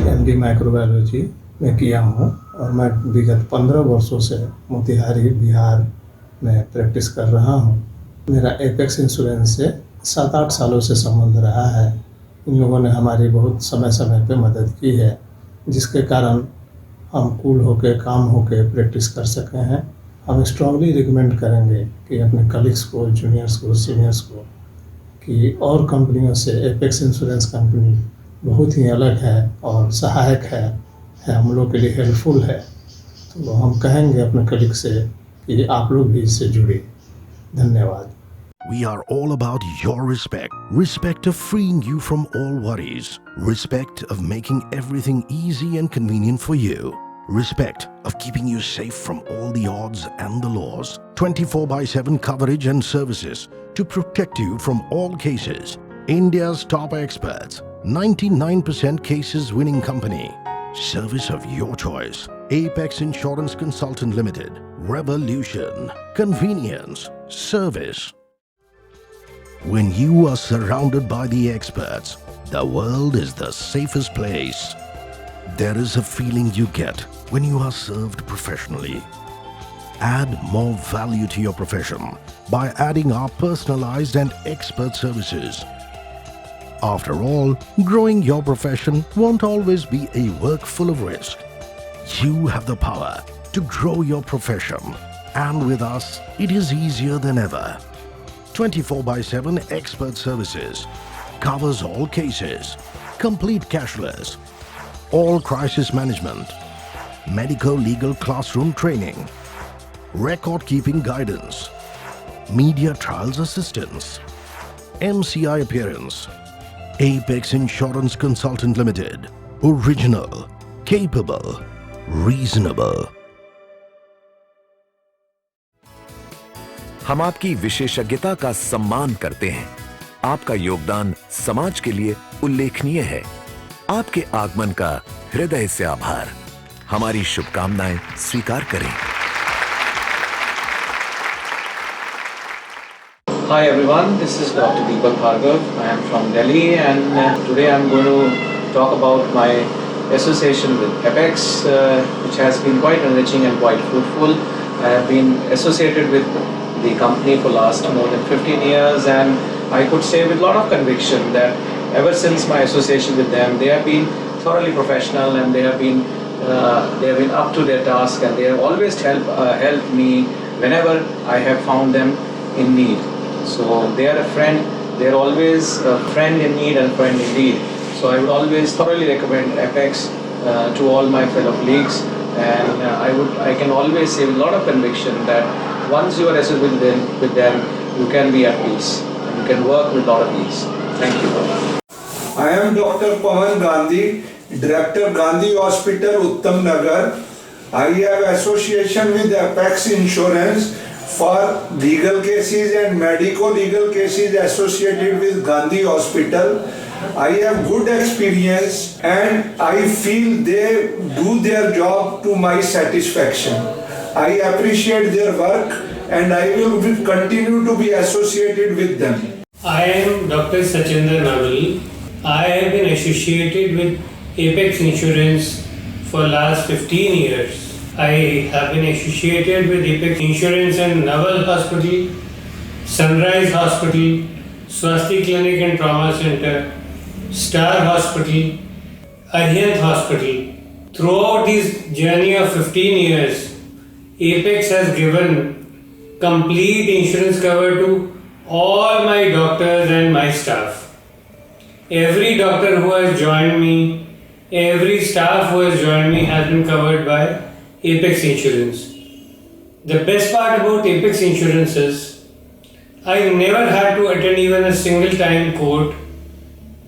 MD microbiology में किया हूँ और मैं विगत 15 वर्षों से मोतिहारी बिहार में प्रैक्टिस कर रहा हूँ। मेरा एपेक्स इंश्योरेंस से 7-8 सालों से संबंध रहा है। इन लोगों ने हमारी बहुत समय समय पे मदद की है, जिसके कारण हम कूल होकर काम होकर प्रैक्टिस कर सके हैं। हम स्ट्रांगली रिकमेंड करेंगे कि अपने कलीग्स को, जूनियर्स को, सीनियर्स को कि और कंपनियों से एपेक्स इंश्योरेंस कंपनी बहुत ही अलग है और सहायक है हम लोग के लिए हेल्पफुल है। तो हम कहेंगे अपने कलीग से कि आप लोग भी इससे जुड़े। धन्यवाद। We are all about your respect. Respect of freeing you from all worries. Respect of making everything easy and convenient for you. Respect of keeping you safe from all the odds and the laws. 24/7 coverage and services to protect you from all cases. India's top experts. 99% cases winning company. Service of your choice. Apex Insurance Consultant Limited. Revolution. Convenience. Service. When you are surrounded by the experts, the world is the safest place. There is a feeling you get when you are served professionally. Add more value to your profession by adding our personalized and expert services. After all, growing your profession won't always be a work full of risk. You have the power to grow your profession, and with us, it is easier than ever. 24/7 expert services covers all cases, complete cashless, all crisis management, medico-legal classroom training, record-keeping guidance, media trials assistance, MCI appearance. Apex Insurance Consultant Limited. Original, capable, reasonable. हम आपकी विशेषज्ञता का सम्मान करते हैं। आपका योगदान समाज के लिए उल्लेखनीय है। आपके आगमन का हृदय से आभार। हमारी शुभकामनाएं स्वीकार करें। Hi everyone, this is Dr. Deepak Bhargav. I am from Delhi and today I am going to talk about my association with Apex, which has been quite enriching and quite fruitful. I have been associated with the company for last more than 15 years and I could say with a lot of conviction that ever since my association with them, they have been thoroughly professional and they have been up to their task and they have always helped me whenever I have found them in need. So they are a friend, they are always a friend in need and friend indeed. So I would always thoroughly recommend Apex to all my fellow colleagues, and I can always say with a lot of conviction that once you are associated with them, you can be at peace and you can work with a lot of ease. Thank you. I am Dr. Pawan Gandhi, Director Gandhi Hospital, Uttam Nagar. I have association with Apex Insurance for legal cases and medico-legal cases associated with Gandhi Hospital. I have good experience and I feel they do their job to my satisfaction. I appreciate their work and I will continue to be associated with them. I am Dr. Sachinda Naval. I have been associated with Apex Insurance for last 15 years. I have been associated with Apex Insurance and Naval Hospital, Sunrise Hospital, Swasti Clinic and Trauma Center, Star Hospital, Arihant Hospital. Throughout this journey of 15 years, Apex has given complete insurance cover to all my doctors and my staff. Every doctor who has joined me, every staff who has joined me has been covered by Apex Insurance. The best part about Apex Insurance is I never had to attend even a single time court.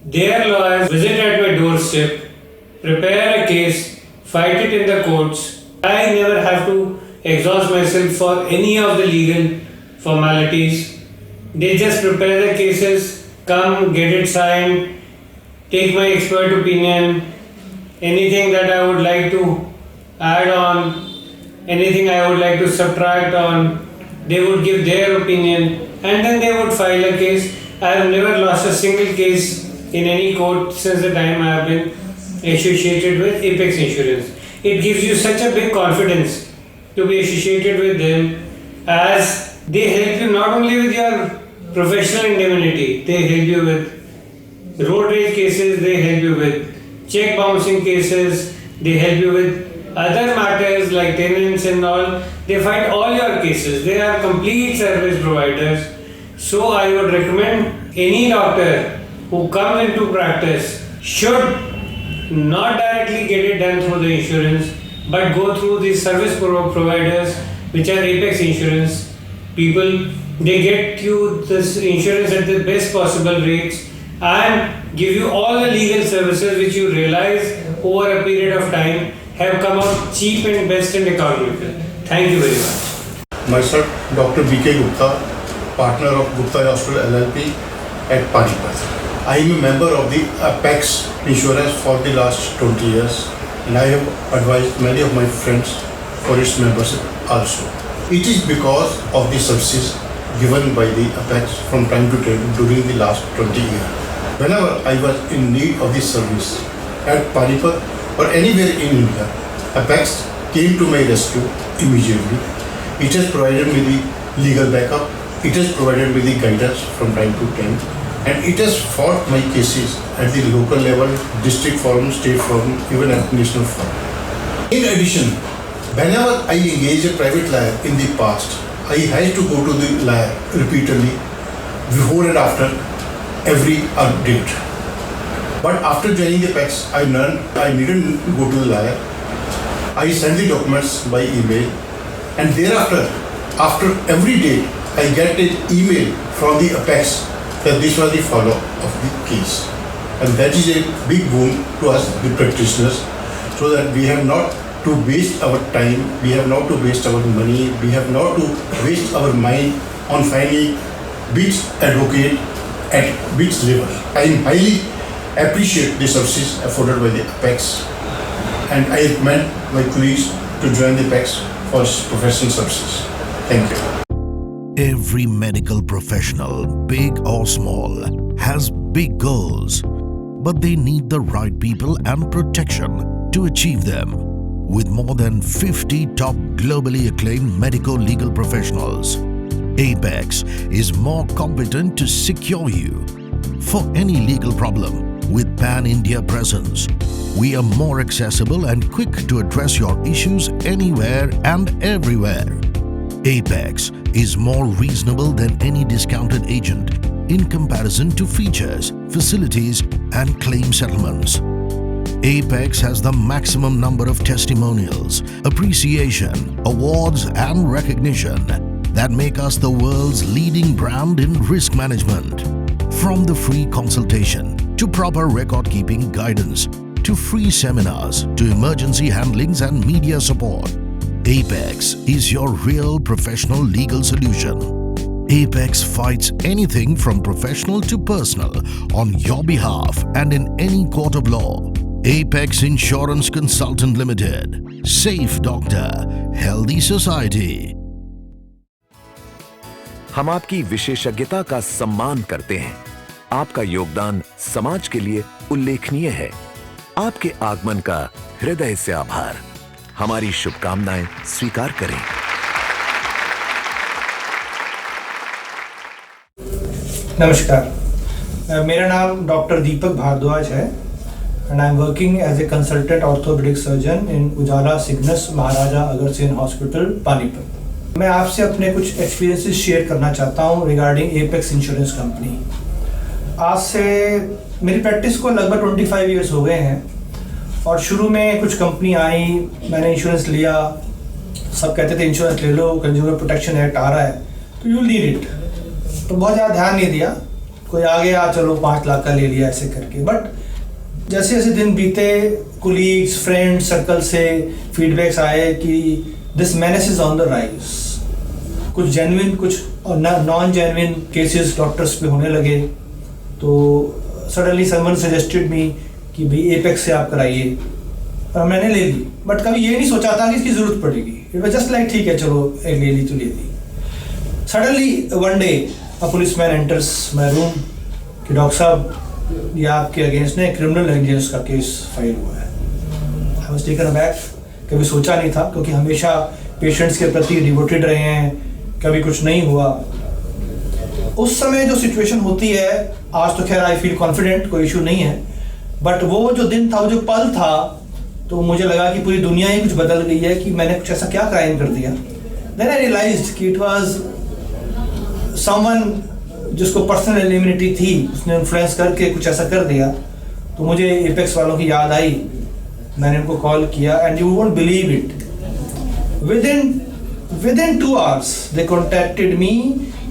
Their lawyers visit at my doorstep, prepare a case, fight it in the courts. I never have to exhaust myself for any of the legal formalities. They just prepare the cases, come, get it signed, take my expert opinion, anything that I would like to add on, anything I would like to subtract on, they would give their opinion and then they would file a case. I have never lost a single case in any court since the time I have been associated with Apex Insurance. It gives you such a big confidence to be associated with them, as they help you not only with your professional indemnity, they help you with road rage cases, they help you with check bouncing cases, they help you with other matters like tenants and all. They fight all your cases. They are complete service providers. So I would recommend any doctor who comes into practice should not directly get it done through the insurance, but go through these service providers, which are Apex Insurance people. They get you this insurance at the best possible rates and give you all the legal services which you realize over a period of time have come out cheap and best and economical. Thank you very much. Myself, Dr. B.K. Gupta, partner of Gupta Hospital LLP at Panipat. I am a member of the Apex Insurance for the last 20 years and I have advised many of my friends for its membership also. It is because of the services given by the Apex from time to time during the last 20 years. Whenever I was in need of this service at Panipat or anywhere in India, Apex came to my rescue immediately It has provided me the legal backup. It has provided me the guidance from time to time. And it has fought my cases at the local level, district forum, state forum, even at national forum. In addition, whenever I engage a private lawyer in the past, I had to go to the lawyer repeatedly before and after every update. But after joining the PEX, I learned I needn't go to the lawyer. I send the documents by email, and thereafter, after every day, I get an email from the Apex that this was the follow-up of the case. And that is a big boon to us, the practitioners, so that we have not to waste our time, we have not to waste our money, we have not to waste our mind on finding which advocate at which level. I highly appreciate the services afforded by the Apex, and I recommend my colleagues to join the Apex for professional services. Thank you. Every medical professional, big or small, has big goals, but they need the right people and protection to achieve them. With more than 50 top globally acclaimed medico-legal professionals, Apex is more competent to secure you. For any legal problem, with Pan-India presence, we are more accessible and quick to address your issues anywhere and everywhere. Apex is more reasonable than any discounted agent in comparison to features, facilities, and claim settlements. Apex has the maximum number of testimonials, appreciation, awards, and recognition that make us the world's leading brand in risk management. From the free consultation to proper record-keeping guidance to free seminars to emergency handlings and media support, Apex is your real professional legal solution. Apex fights anything from professional to personal on your behalf and in any court of law. Apex Insurance Consultant Limited. Safe doctor, healthy society. हम आपकी विशेषज्ञता का सम्मान करते हैं। आपका योगदान समाज के लिए उल्लेखनीय है। आपके आगमन का हृदय से आभार। हमारी शुभकामनाएं स्वीकार करें। नमस्कार, मेरा नाम डॉक्टर दीपक भारद्वाज है and I am working as a consultant orthopedic surgeon in Ujala Cygnus Maharaja Agarsen Hospital, Panipat. मैं आपसे अपने कुछ एक्सपीरियंसेस शेयर करना चाहता हूँ रिगार्डिंग एपेक्स इंश्योरेंस कंपनी। आज से मेरी प्रैक्टिस को लगभग 25 इयर्स हो गए हैं और शुरू में कुछ कंपनी आई, मैंने इंश्योरेंस लिया, सब कहते थे इंश्योरेंस ले लो, कंज्यूमर प्रोटेक्शन एक्ट आ रहा है तो यू विल नीड इट, तो बहुत ज़्यादा ध्यान नहीं दिया। कोई आ गया, चलो 5 लाख का ले लिया ऐसे करके। बट जैसे जैसे दिन बीते, कोलीग्स, फ्रेंड्स सर्कल से फीडबैक्स आए कि this menace is on the rise. कुछ जेन्युइन, कुछ नॉन जेन्युइन केसेस डॉक्टर्स पे होने लगे, तो सडनली समवन सजेस्टेड मी कि भाई एपेक्स से आप कराइए, और मैंने ले ली। बट कभी ये नहीं सोचा था कि इसकी ज़रूरत पड़ेगी। इट वाज जस्ट लाइक ठीक है चलो एक ले ली तो ले ली। Suddenly one day a policeman enters my room कि डॉक्टर साहब ये आपके अगेंस्ट ने क्रिमिनल नेग्लिजेंस का केस फाइल हुआ है। आई वाज टेकन अबैक, कभी सोचा नहीं था क्योंकि हमेशा पेशेंट्स के प्रति डिवोटेड रहे हैं, कभी कुछ नहीं हुआ। उस समय जो सिचुएशन होती है, आज तो खैर आई फील कॉन्फिडेंट, कोई इशू नहीं है, बट वो जो दिन था, वो जो पल था, तो मुझे लगा कि पूरी दुनिया ही कुछ बदल गई है कि मैंने कुछ ऐसा क्या क्राइम कर दिया। देन आई रियलाइज्ड कि इट वाज समवन जिसको पर्सनल एलिमिनिटी थी, उसने इन्फ्लुएंस करके कुछ ऐसा कर दिया। तो मुझे एपेक्स वालों की याद आई, मैंने उनको कॉल किया and you won't believe it, within 2 hours they contacted me,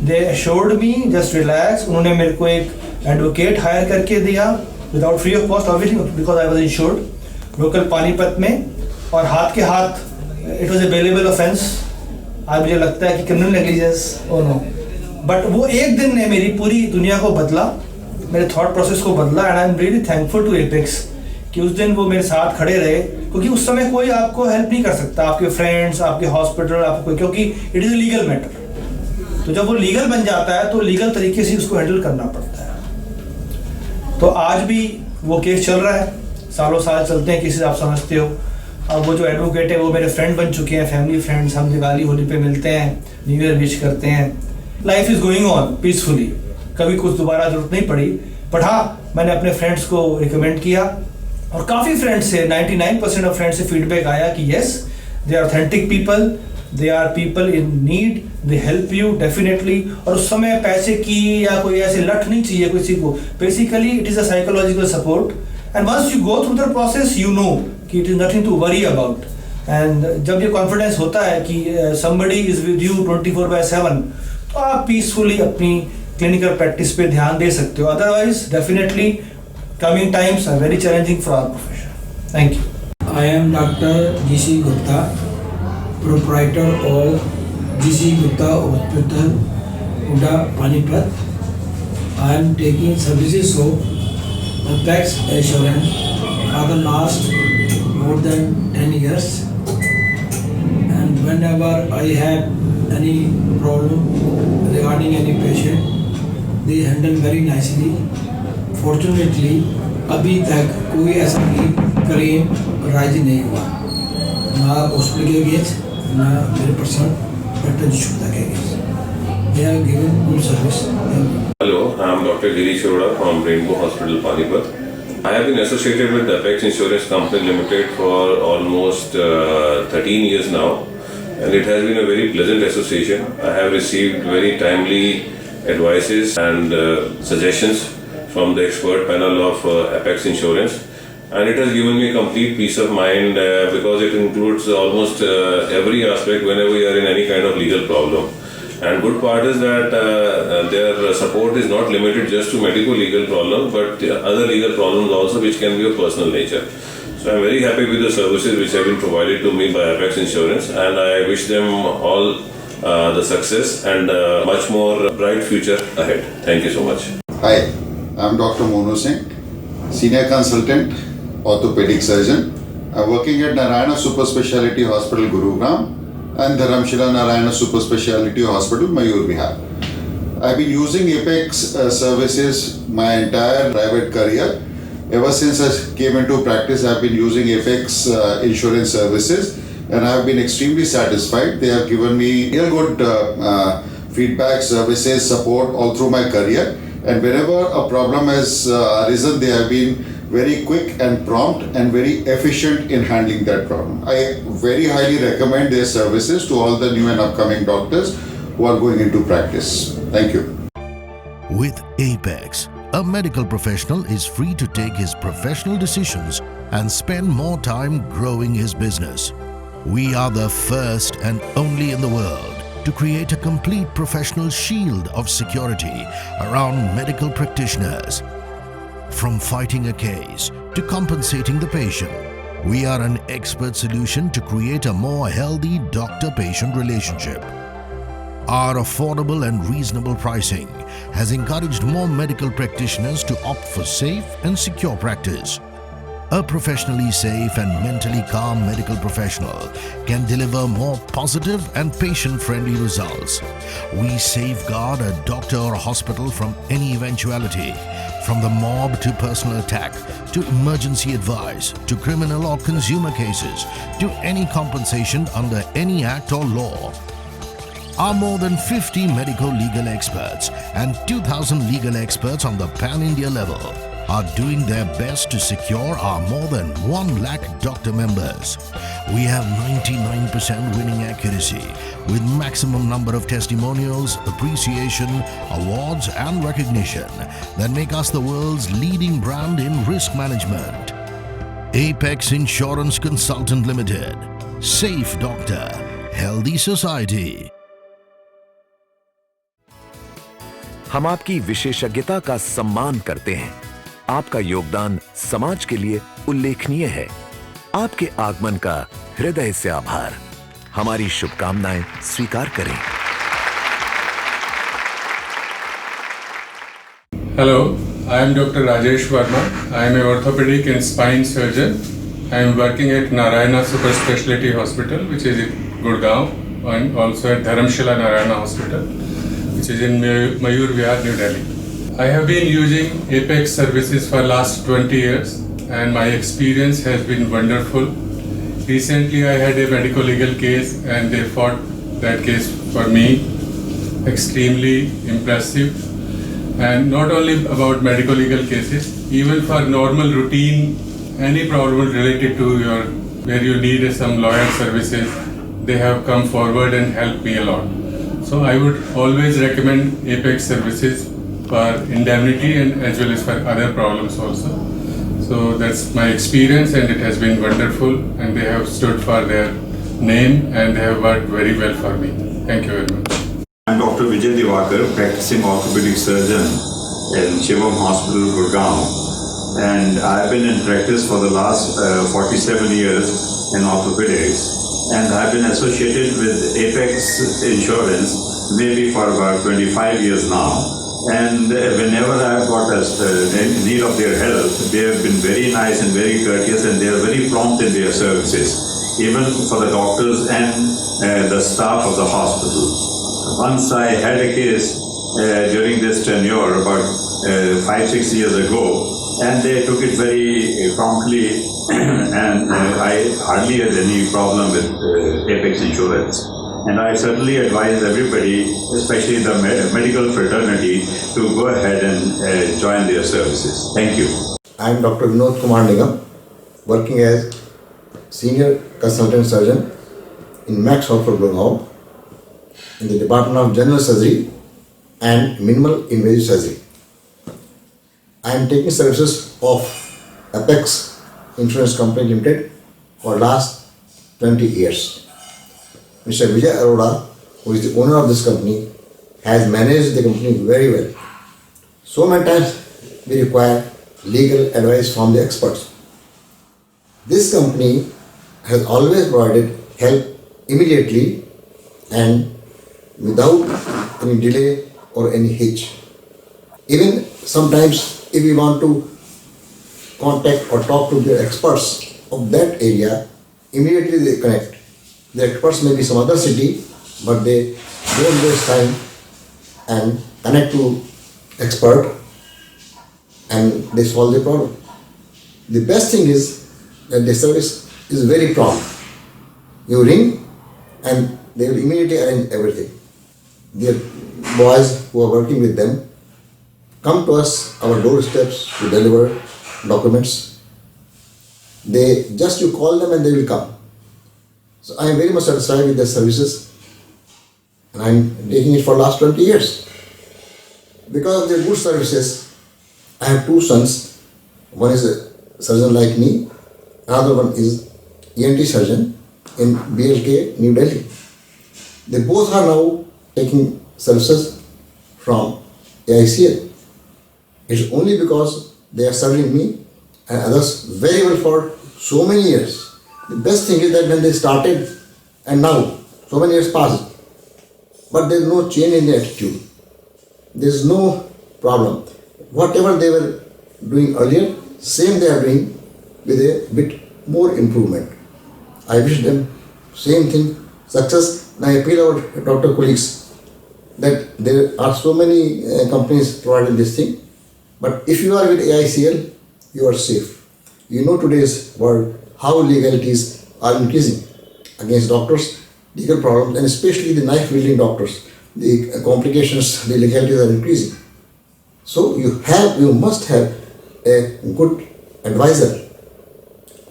they assured me just relax. उन्होंने मेरे को एक एडवोकेट हायर करके दिया without free of cost, obviously because I was insured, local Panipat में, और हाथ के हाथ it was a bailable offence. आज मुझे लगता है कि criminal negligence, oh no, but वो एक दिन ने मेरी पूरी दुनिया को बदला, मेरे थॉट प्रोसेस को बदला। And I am really thankful to Apex कि उस दिन वो मेरे साथ खड़े रहे, क्योंकि उस समय कोई आपको हेल्प नहीं कर सकता, आपके फ्रेंड्स, आपके हॉस्पिटल, आपको, क्योंकि it is a legal matter. तो जब वो लीगल बन जाता है तो लीगल तरीके से उसको हैंडल करना पड़ता है। तो आज भी वो केस चल रहा है, सालों साल चलते हैं केसेस, आप समझते हो। अब वो जो एडवोकेट है वो मेरे फ्रेंड बन चुके हैं, फैमिली फ्रेंड्स, हम दिवाली होली पे मिलते हैं, न्यू ईयर विश करते हैं। Life is going on peacefully, कभी कुछ दोबारा ज़रूरत नहीं पड़ी। बट हाँ, मैंने अपने फ्रेंड्स को रिकमेंड किया और काफ़ी फ्रेंड्स से 99% ऑफ फ्रेंड्स से फीडबैक आया कि yes, they are authentic people, they are people in need, they help you definitely. और उस समय पैसे की या कोई ऐसे लठ नहीं चाहिए किसी को, basically it is a psychological support and once you go through the process you know कि it is nothing to worry about. And जब ये कॉन्फिडेंस होता है कि समबडी इज़ विद यू 24/7, तो आप पीसफुली अपनी क्लिनिकल प्रैक्टिस पे ध्यान दे सकते हो। Otherwise definitely coming times are very challenging for our profession. Thank you. I am Dr. G.C. Gupta, proprietor of G.C. Gupta Hospital, Uda, Panipat. I am taking services of Apex Assurance for the last more than 10 years. And whenever I have any problem regarding any patient, they handle very nicely. Fortunately, अभी तक कोई ऐसा claim rise नहीं हुआ, ना hospital के against ना मेरे पर्सनल डॉक्टर जी शुक्ता के against. They are giving good service. Hello, I am Dr. Girish Arora from Rainbow Hospital, Panipat. I have been associated with Apex Insurance Company Limited for almost 13 years now, and it has been a very pleasant association. I have received very timely advices and suggestions from the expert panel of Apex Insurance, and it has given me complete peace of mind because it includes almost every aspect whenever we are in any kind of legal problem. And good part is that their support is not limited just to medical legal problems, but other legal problems also which can be of personal nature. So I am very happy with the services which have been provided to me by Apex Insurance, and I wish them all the success and much more bright future ahead. Thank you so much. Hi, I'm Dr. Monu Singh, Senior Consultant, Orthopedic Surgeon. I'm working at Narayana Super Speciality Hospital, Gurugram, and Dharamshila Narayana Super Speciality Hospital, Mayur Vihar. I've been using Apex services my entire private career. Ever since I came into practice, I've been using Apex insurance services, and I've been extremely satisfied. They have given me real good feedback, services, support all through my career. And whenever a problem has arisen, they have been very quick and prompt and very efficient in handling that problem. I very highly recommend their services to all the new and upcoming doctors who are going into practice. Thank you. With Apex, a medical professional is free to take his professional decisions and spend more time growing his business. We are the first and only in the world to create a complete professional shield of security around medical practitioners. From fighting a case to compensating the patient, we are an expert solution to create a more healthy doctor-patient relationship. Our affordable and reasonable pricing has encouraged more medical practitioners to opt for safe and secure practice. A professionally safe and mentally calm medical professional can deliver more positive and patient-friendly results. We safeguard a doctor or hospital from any eventuality, from the mob to personal attack, to emergency advice, to criminal or consumer cases, to any compensation under any act or law. Our more than 50 medical legal experts and 2,000 legal experts on the pan-India level are doing their best to secure our more than 1 lakh doctor members. We have 99% winning accuracy with maximum number of testimonials, appreciation, awards and recognition that make us the world's leading brand in risk management. Apex Insurance Consultant Limited. Safe doctor, healthy society. हम आपकी विशेषज्ञता का सम्मान करते हैं। आपका योगदान समाज के लिए उल्लेखनीय है। आपके आगमन का हृदय से आभार। हमारी शुभकामनाएं स्वीकार करें। Hello, I am Dr. Rajesh Verma. I am an orthopedic and spine surgeon. I am working at Narayana Super Speciality Hospital, which is in Gurgaon, and also at Dharamshila Narayana Hospital, which is in Mayur Vihar, New Delhi. I have been using Apex services for last 20 years, and my experience has been wonderful. Recently, I had a medical legal case, and they fought that case for me. Extremely impressive. And not only about medical legal cases, even for normal routine, any problem related to where you need some lawyer services, they have come forward and helped me a lot. So I would always recommend Apex services for indemnity and as well as for other problems also. So that's my experience, and it has been wonderful, and they have stood for their name and they have worked very well for me. Thank you very much. I'm Dr. Vijay Divakar, practicing orthopedic surgeon in Shivam Hospital, Gurgaon, and I've been in practice for the last 47 years in orthopedics, and I've been associated with Apex Insurance maybe for about 25 years now. And whenever I've got a need of their help, they have been very nice and very courteous, and they are very prompt in their services, even for the doctors and the staff of the hospital. Once I had a case during this tenure about 5-6 years ago, and they took it very promptly, and I hardly had any problem with Apex Insurance. And I certainly advise everybody, especially the medical fraternity, to go ahead and join their services. Thank you. I am Dr. Vinod Kumar Nigam, working as Senior Consultant Surgeon in Max Hospital, Gurgaon, in the Department of General Surgery and Minimal Invasive Surgery. I am taking services of Apex Insurance Company Limited for last 20 years. Mr. Vijay Arora, who is the owner of this company, has managed the company very well. So many times we require legal advice from the experts. This company has always provided help immediately and without any delay or any hitch. Even sometimes if we want to contact or talk to the experts of that area, immediately they connect. The experts may be some other city, but they don't waste time and connect to expert and they solve the problem. The best thing is that the service is very prompt. You ring and they will immediately arrange everything. The boys who are working with them come to us, our doorsteps, to deliver documents. You call them and they will come. So I am very much satisfied with their services, and I am taking it for the last 20 years. Because of their good services, I have two sons. One is a surgeon like me, another one is ENT surgeon in BLK, New Delhi. They both are now taking services from AICL. It's only because they are serving me and others very well for so many years. The best thing is that when they started and now, so many years passed, but there is no change in the attitude. There is no problem. Whatever they were doing earlier, same they are doing with a bit more improvement. I wish them same thing, success, and I appeal our doctor colleagues that there are so many companies providing this thing, but if you are with AICL, you are safe. You know today's world, how legalities are increasing against doctors, legal problems, and especially the knife-wielding doctors. The complications, the legalities are increasing. So you must have a good advisor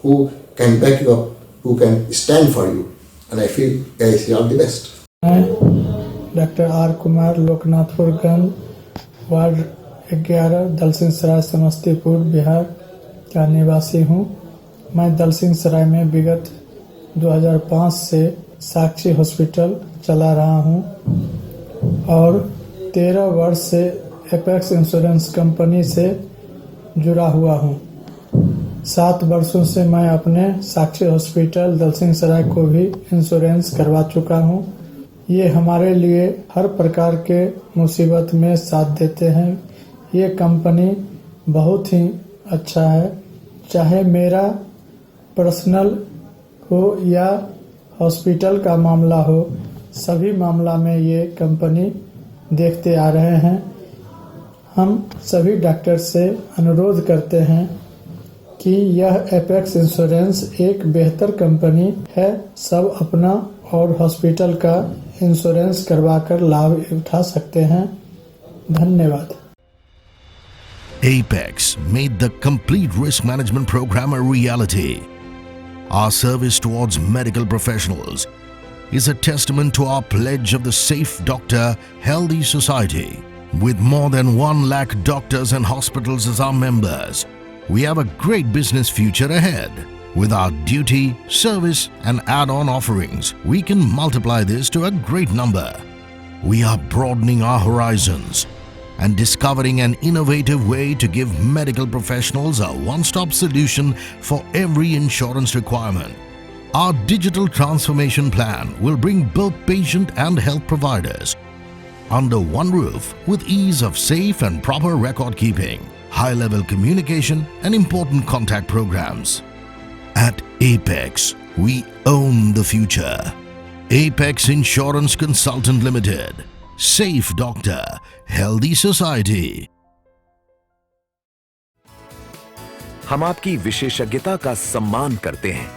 who can back you up, who can stand for you, and I feel AICL are the best. Doctor R Kumar, Loknathpur Ganj, ward 11, Dalsingh Sarai, Samastipur, Bihar का निवासी हूँ। मैं दलसिंह सराय में विगत 2005 से साक्षी hospital चला रहा हूँ और 13 वर्ष से एपेक्स इंश्योरेंस कंपनी से जुड़ा हुआ हूँ। 7 वर्षों से मैं अपने साक्षी हॉस्पिटल दलसिंह सराय को भी इंश्योरेंस करवा चुका हूँ। ये हमारे लिए हर प्रकार के मुसीबत में साथ देते हैं। ये कंपनी बहुत ही अच्छा है, चाहे मेरा पर्सनल हो या हॉस्पिटल का मामला हो, सभी मामला में ये कंपनी देखते आ रहे हैं। हम सभी डॉक्टर से अनुरोध करते हैं कि यह एपेक्स इंश्योरेंस एक बेहतर कंपनी है। सब अपना और हॉस्पिटल का इंश्योरेंस करवाकर लाभ उठा सकते हैं। धन्यवाद। Apex made the complete risk management program a reality. Our service towards medical professionals is a testament to our pledge of the Safe Doctor Healthy Society. With more than 1 lakh doctors and hospitals as our members, we have a great business future ahead. With our duty, service and add-on offerings, we can multiply this to a great number. We are broadening our horizons and discovering an innovative way to give medical professionals a one-stop solution for every insurance requirement. Our digital transformation plan will bring both patient and health providers under one roof with ease of safe and proper record keeping, high-level communication and important contact programs. At Apex, we own the future. Apex Insurance Consultant Limited. Safe Doctor, Healthy Society. हम आपकी विशेषज्ञता का सम्मान करते हैं।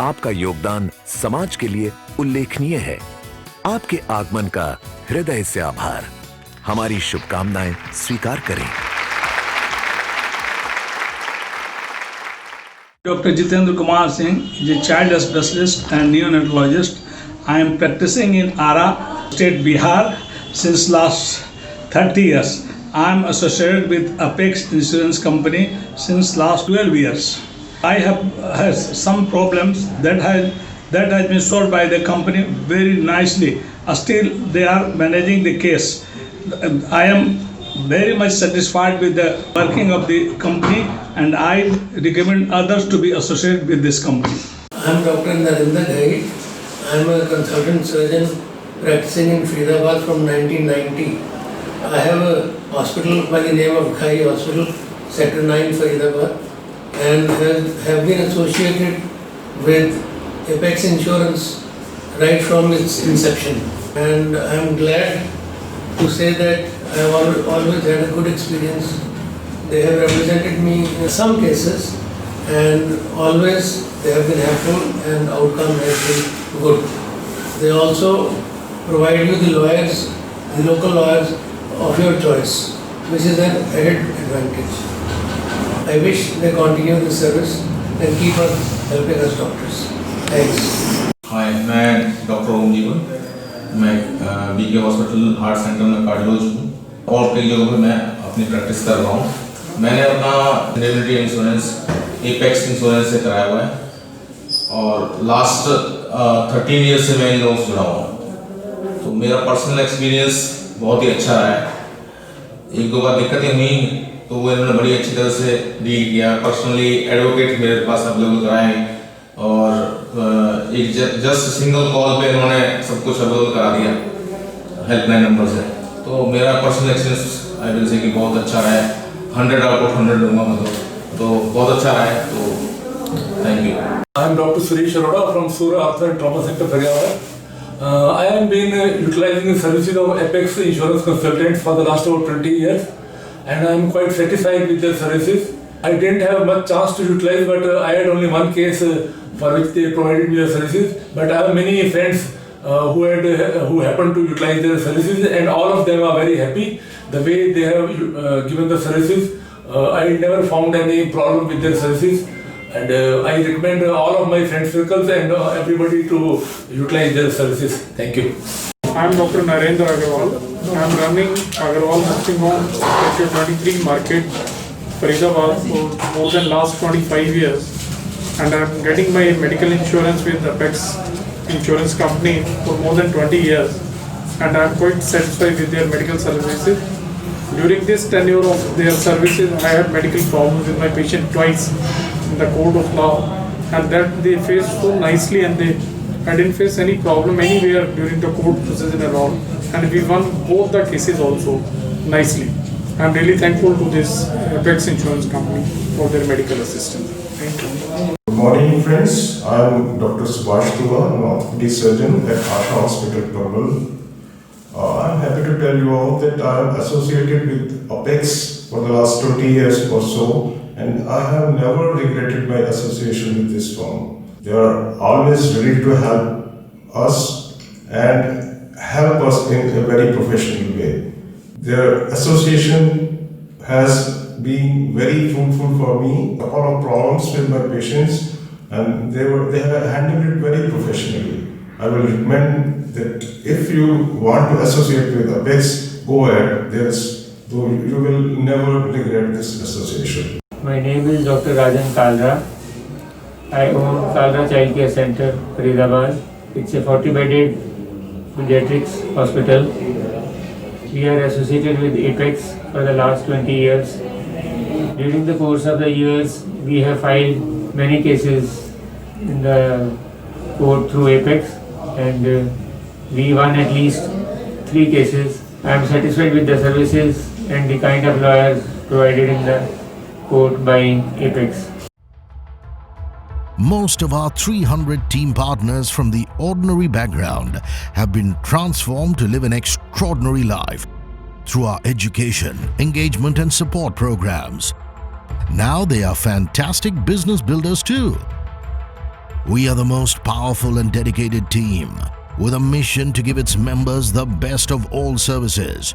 आपका योगदान समाज के लिए उल्लेखनीय है। आपके आगमन का हृदय से आभार। हमारी शुभकामनाएं स्वीकार करें। Dr. Jitendra Kumar Singh is a child specialist and neonatologist. I am practicing in Ara, State, Bihar since last 30 years. I am associated with Apex Insurance Company since last 12 years. I have has some problems that has been solved by the company very nicely. Still, they are managing the case. I am very much satisfied with the working of the company, and I recommend others to be associated with this company. I am Dr. Narendra Ghai. I am a consultant surgeon practicing in Faridabad from 1990. I have a hospital by the name of Ghai Hospital, Sector 9, Faridabad, and have been associated with Apex Insurance right from its inception. And I am glad to say that I have always had a good experience. They have represented me in some cases, and always they have been helpful and outcome has been good. They also provide you the lawyers, the local lawyers of your choice, which is an added advantage. I wish they continue the service and keep on helping us doctors. Thanks. Hi, मैं doctor ओम जीवन, मैं BK hospital heart centre में cardiologist हूँ और कई जगहों पे मैं अपनी प्रैक्टिस कर रहा हूँ। मैंने अपना इंडेमिनिटी इंश्योरेंस एपेक्स इंश्योरेंस से कराया हुआ है और लास्ट 13 ईयर से मैं इन लोगों से जुड़ा हुआ हूँ। तो मेरा पर्सनल एक्सपीरियंस बहुत ही अच्छा रहा है। एक दो बार दिक्कतें हुई तो वो इन्होंने बड़ी अच्छी तरह से डील किया। पर्सनली एडवोकेट मेरे पास अवेलेबल कराए और एक जस्ट सिंगल कॉल पे इन्होंने सब कुछ अवेलेबल करा दिया हेल्पलाइन नंबर से। तो मेरा personal experience I will say कि बहुत अच्छा रहा है। 100 आउट ऑफ 100 दूंगा मतलब, तो बहुत अच्छा रहा है। तो thank you. I am Dr. Suresh Arora from Sura Arthur and Trauma Center, Faridabad. I have been utilizing the services of Apex Insurance Consultants for the last over 20 years, and I am quite satisfied with their services. I didn't have much chance to utilize, but I had only one case for which they provided me their services. But I have many friends who happened to utilize their services, and all of them are very happy the way they have given the services. I never found any problem with their services. And I recommend all of my friend circles and everybody to utilize their services. Thank you. I am Dr. Narendra Agarwal. I am running Agarwal Nursing Home, Sector 23 Market, Faridabad for more than last 25 years. And I am getting my medical insurance with Apex Insurance Company for more than 20 years. And I am quite satisfied with their medical services. During this tenure of their services, I had medical problems with my patient twice in the court of law, and that they faced so nicely, and I didn't face any problem anywhere during the court procedure and all, and we won both the cases also nicely. I'm really thankful to this Apex Insurance Company for their medical assistance. Thank you. Good morning, friends. I'm Dr. Subhash Dua, an orthopedic surgeon at Asha Hospital, Global. I'm happy to tell you all that I am associated with Apex for the last 20 years or so, and I have never regretted my association with this firm. They are always ready to help us and help us in a very professional way. Their association has been very fruitful for me. A couple of problems with my patients, and they have handled it very professionally. I will recommend that if you want to associate with Apex, go ahead. You will never regret this association. My name is Dr. Rajan Kalra. I own Kalra Child Care Center, Faridabad. It's a 40-bedded pediatrics hospital. We are associated with Apex for the last 20 years. During the course of the years, we have filed many cases in the court through Apex, and we won at least 3 cases. I am satisfied with the services and the kind of lawyers provided in the court by Apex. Most of our 300 team partners from the ordinary background have been transformed to live an extraordinary life through our education, engagement and support programs. Now they are fantastic business builders too. We are the most powerful and dedicated team with a mission to give its members the best of all services.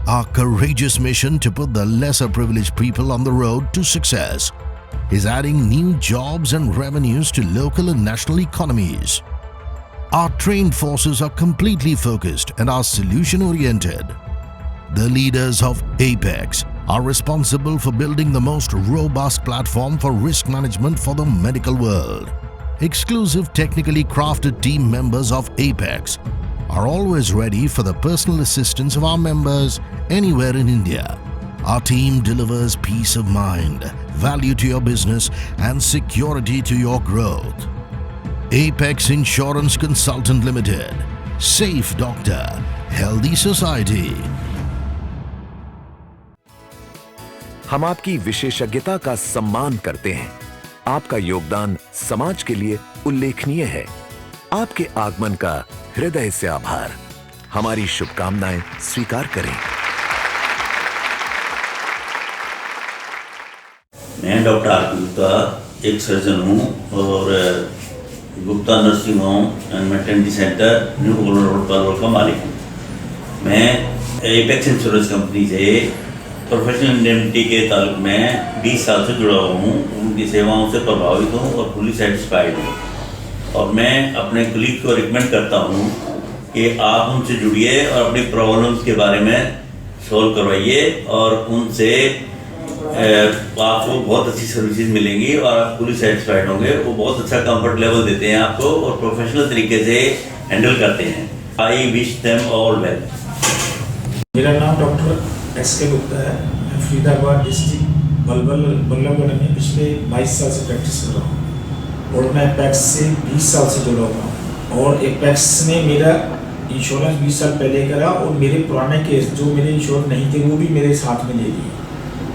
Our courageous mission to put the lesser privileged people on the road to success is adding new jobs and revenues to local and national economies. Our trained forces are completely focused and are solution-oriented. The leaders of Apex are responsible for building the most robust platform for risk management for the medical world. Exclusive technically crafted team members of Apex are always ready for the personal assistance of our members anywhere in India. Our team delivers peace of mind, value to your business and security to your growth. Apex Insurance Consultant Limited. Safe Doctor, Healthy Society. हम आपकी विशेषज्ञता का सम्मान करते हैं। आपका योगदान समाज के लिए उल्लेखनीय है। आपके आगमन का हृदय से आभार। हमारी शुभकामनाएं स्वीकार करें। मैं डॉक्टर आर गुप्ता एक सर्जन हूँ और Gupta nursing home and maternity centre new golden road Palwar का मालिक हूँ। मैं एपेक्स इंश्योरेंस कंपनी से प्रोफेशनल इंडेमनिटी के ताल्लुक में 20 साल से जुड़ा हुआ हूँ। उनकी सेवाओं से प्रभावित हूँ और फुली सेटिस्फाइड हूँ और मैं अपने कलीग को रिकमेंड करता हूँ कि आप उनसे जुड़िए और अपनी प्रॉब्लम्स के बारे में सॉल्व करवाइए और उनसे आपको बहुत अच्छी सर्विसेज मिलेंगी और आप फुली सेटिस्फाइड होंगे। वो बहुत अच्छा कंफर्ट लेवल देते हैं आपको और प्रोफेशनल तरीके से हैंडल करते हैं। I wish them all well. मेरा नाम डॉक्टर एस.के. गुप्ता है। मैं फरीदाबाद डिस्ट्रिक्ट बल्लभगढ़ में पिछले 22 साल से प्रैक्टिस कर रहा हूँ और मैं एपेक्स से 20 साल से जुड़ा हुआ हूँ और एपेक्स ने मेरा इंश्योरेंस 20 साल पहले करा और मेरे पुराने केस जो मेरे इंश्योरेंस नहीं थे वो भी मेरे साथ में ले लिए।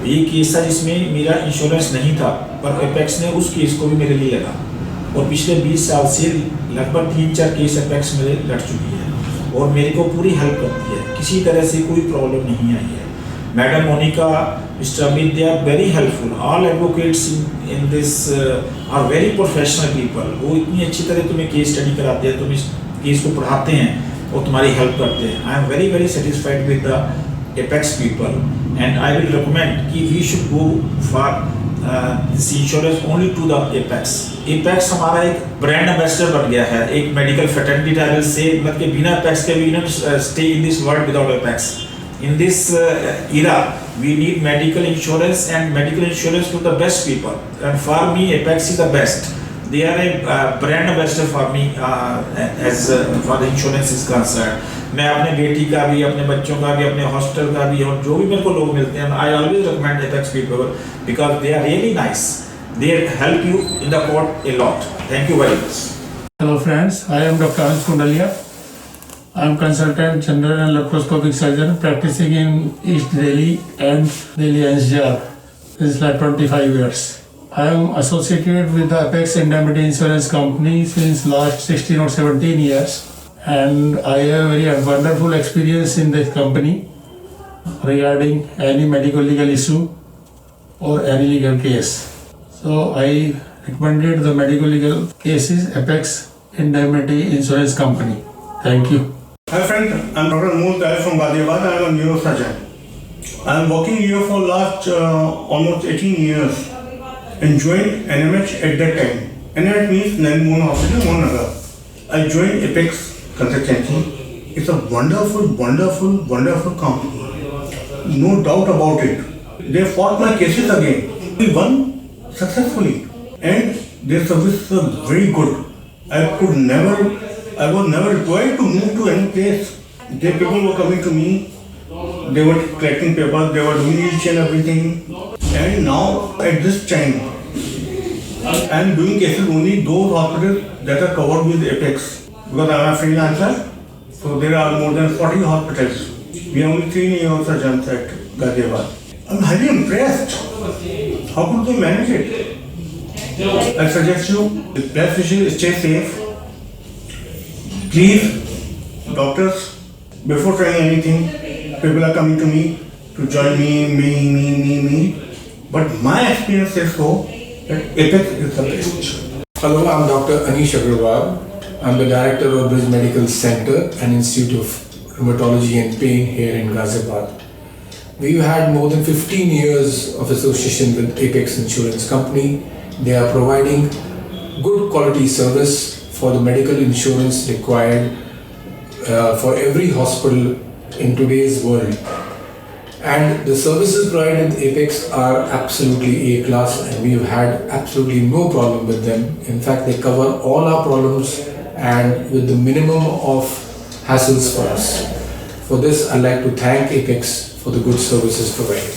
ये केस था जिसमें मेरा इंश्योरेंस नहीं था पर एपेक्स ने उस केस को भी मेरे लिए लगा और पिछले 20 साल से लगभग 3-4 केस एपेक्स मेरे लड़ चुकी है और मेरे को पूरी हेल्प करती है। किसी तरह से कोई प्रॉब्लम नहीं आई है। Madam Monica, mister Amit, they are very helpful. All advocates in this are very professional people. वो इतनी अच्छी तरह तुम्हें केस स्टडी कराते हैं, तुम्हें केस को पढ़ाते हैं और तुम्हारी हेल्प करते हैं। आई am very very satisfied with the Apex people and I will recommend कि we should go for this insurance only to the Apex. Apex हमारा एक ब्रांड एम्बेसडर बन गया है, एक मेडिकल फ्रेटर्निटी टाइटल से, मतलब कि बिना Apex के we cannot stay in this world without Apex. In this era, we need medical insurance and medical insurance to the best people. And for me, Apex is the best. They are a brand ambassador for me as far as insurance is concerned. मैं अपने बेटी का भी, अपने बच्चों का भी, अपने हॉस्टल का भी और जो भी मेरे को लोग मिलते हैं, I always recommend Apex people because they are really nice. They help you in the court a lot. Thank you very much. Hello friends, I am Dr. Anuj Kundalia. I am consultant general and laparoscopic surgeon practicing in East Delhi and Delhi NCR since like 25 years. I am associated with the Apex Indemnity Insurance Company since last 16 or 17 years. And I have a very wonderful experience in this company. regarding any medical legal issue or any legal case. So I recommended the medical legal cases Apex Indemnity Insurance Company. Thank you. Hi friend, I'm Dr. Anmol Tyal from Ghaziabad. I'm a neurosurgeon. I'm working here for last almost 18 years and joined NMH at that time. NMH means Narendra Modi Hospital, Mohanagar. I joined Apex Consultancy. It's a wonderful, wonderful, wonderful company. No doubt about it. They fought my cases again. We won successfully. And their service was very good. I was never required to move to any place. The people were coming to me. They were collecting papers. They were doing each and everything. And now at this time, I am doing cases only those hospitals that are covered with Apex. Because I am a freelancer. So there are more than 40 hospitals. We have only 3 neurosurgeons at Ghaziabad. I am highly impressed. How could they manage it? I suggest you, with best wishes, stay safe. Please, doctors, before trying anything, people are coming to me to join me. But my experience is so that Apex is the best. Hello, I'm Dr. Anish Agrawal. I'm the director of Bridge Medical Center and Institute of Rheumatology and Pain here in Ghaziabad. We've had more than 15 years of association with Apex Insurance Company. They are providing good quality service for the medical insurance required for every hospital in today's world. And the services provided with Apex are absolutely A-class, and we've had absolutely no problem with them. In fact, they cover all our problems and with the minimum of hassles for us. For this, I'd like to thank Apex for the good services provided.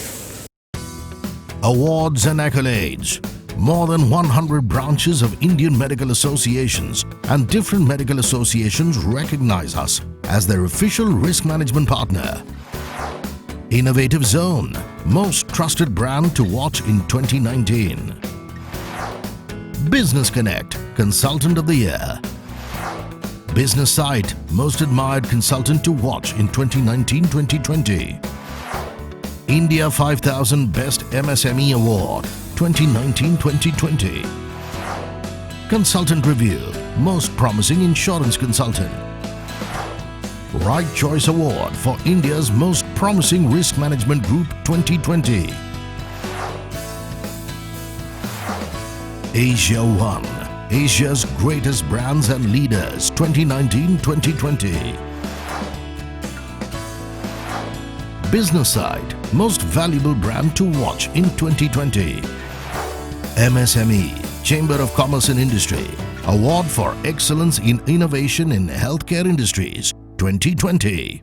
Awards and accolades. More than 100 branches of Indian medical associations and different medical associations recognize us as their official risk management partner. Innovative Zone, most trusted brand to watch in 2019. Business Connect, Consultant of the Year. Business Site, most admired consultant to watch in 2019-2020. India 5000 Best MSME Award 2019-2020. Consultant Review, Most Promising Insurance Consultant. Right Choice Award for India's Most Promising Risk Management Group 2020. Asia One, Asia's Greatest Brands and Leaders 2019-2020. Business Site, Most Valuable Brand to Watch in 2020. MSME, Chamber of Commerce and Industry, Award for Excellence in Innovation in Healthcare Industries 2020.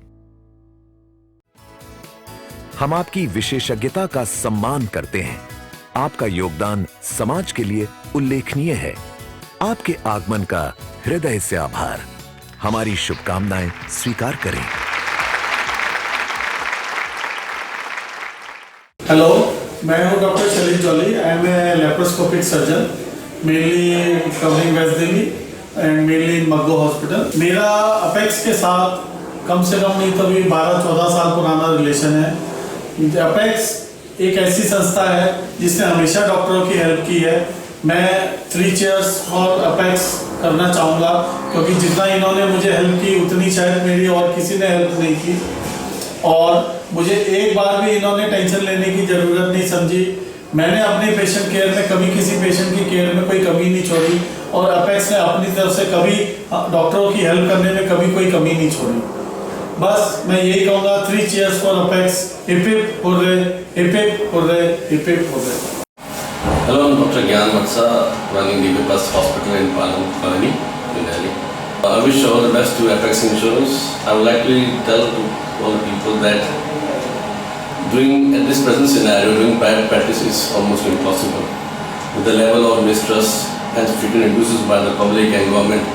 हम आपकी विशेषज्ञता का सम्मान करते हैं। आपका योगदान समाज के लिए उल्लेखनीय है। आपके आगमन का हृदय से आभार। हमारी शुभकामनाएं स्वीकार करें। हेलो, मैं हूं doctor Shailesh Jolly. I am a laparoscopic surgeon, mainly covering west Delhi and mainly in Maggo hospital. मेरा अपेक्स के साथ कम से कम नहीं तो भी 12-14 साल पुराना रिलेशन है। अपेक्स एक ऐसी संस्था है जिसने हमेशा डॉक्टरों की हेल्प की है। मैं 3 चीयर्स फॉर अपेक्स करना चाहूँगा, क्योंकि जितना इन्होंने मुझे हेल्प की उतनी शायद मेरी और किसी ने हेल्प नहीं की। और मुझे एक बार भी इन्होंने टेंशन लेने की ज़रूरत नहीं समझी। मैंने अपने पेशेंट केयर में कभी किसी पेशेंट की केयर में कोई कमी नहीं छोड़ी, और अपेक्स ने अपनी तरफ से कभी डॉक्टरों की हेल्प करने में कभी कोई कमी नहीं छोड़ी। बस मैं यही कहूँगा, 3 cheers for apex. Hip hip hurray, hip hip hurray, hip hip hurray. Hello, I'm Dr. Gyan Matsa, running the Vipas Hospital in Palam, Colony, in Delhi. I wish all the best to Apex Insurance. I would like to tell to all the people that at this present scenario, doing private practice is almost impossible. With the level of mistrust and frequent abuses by the public and government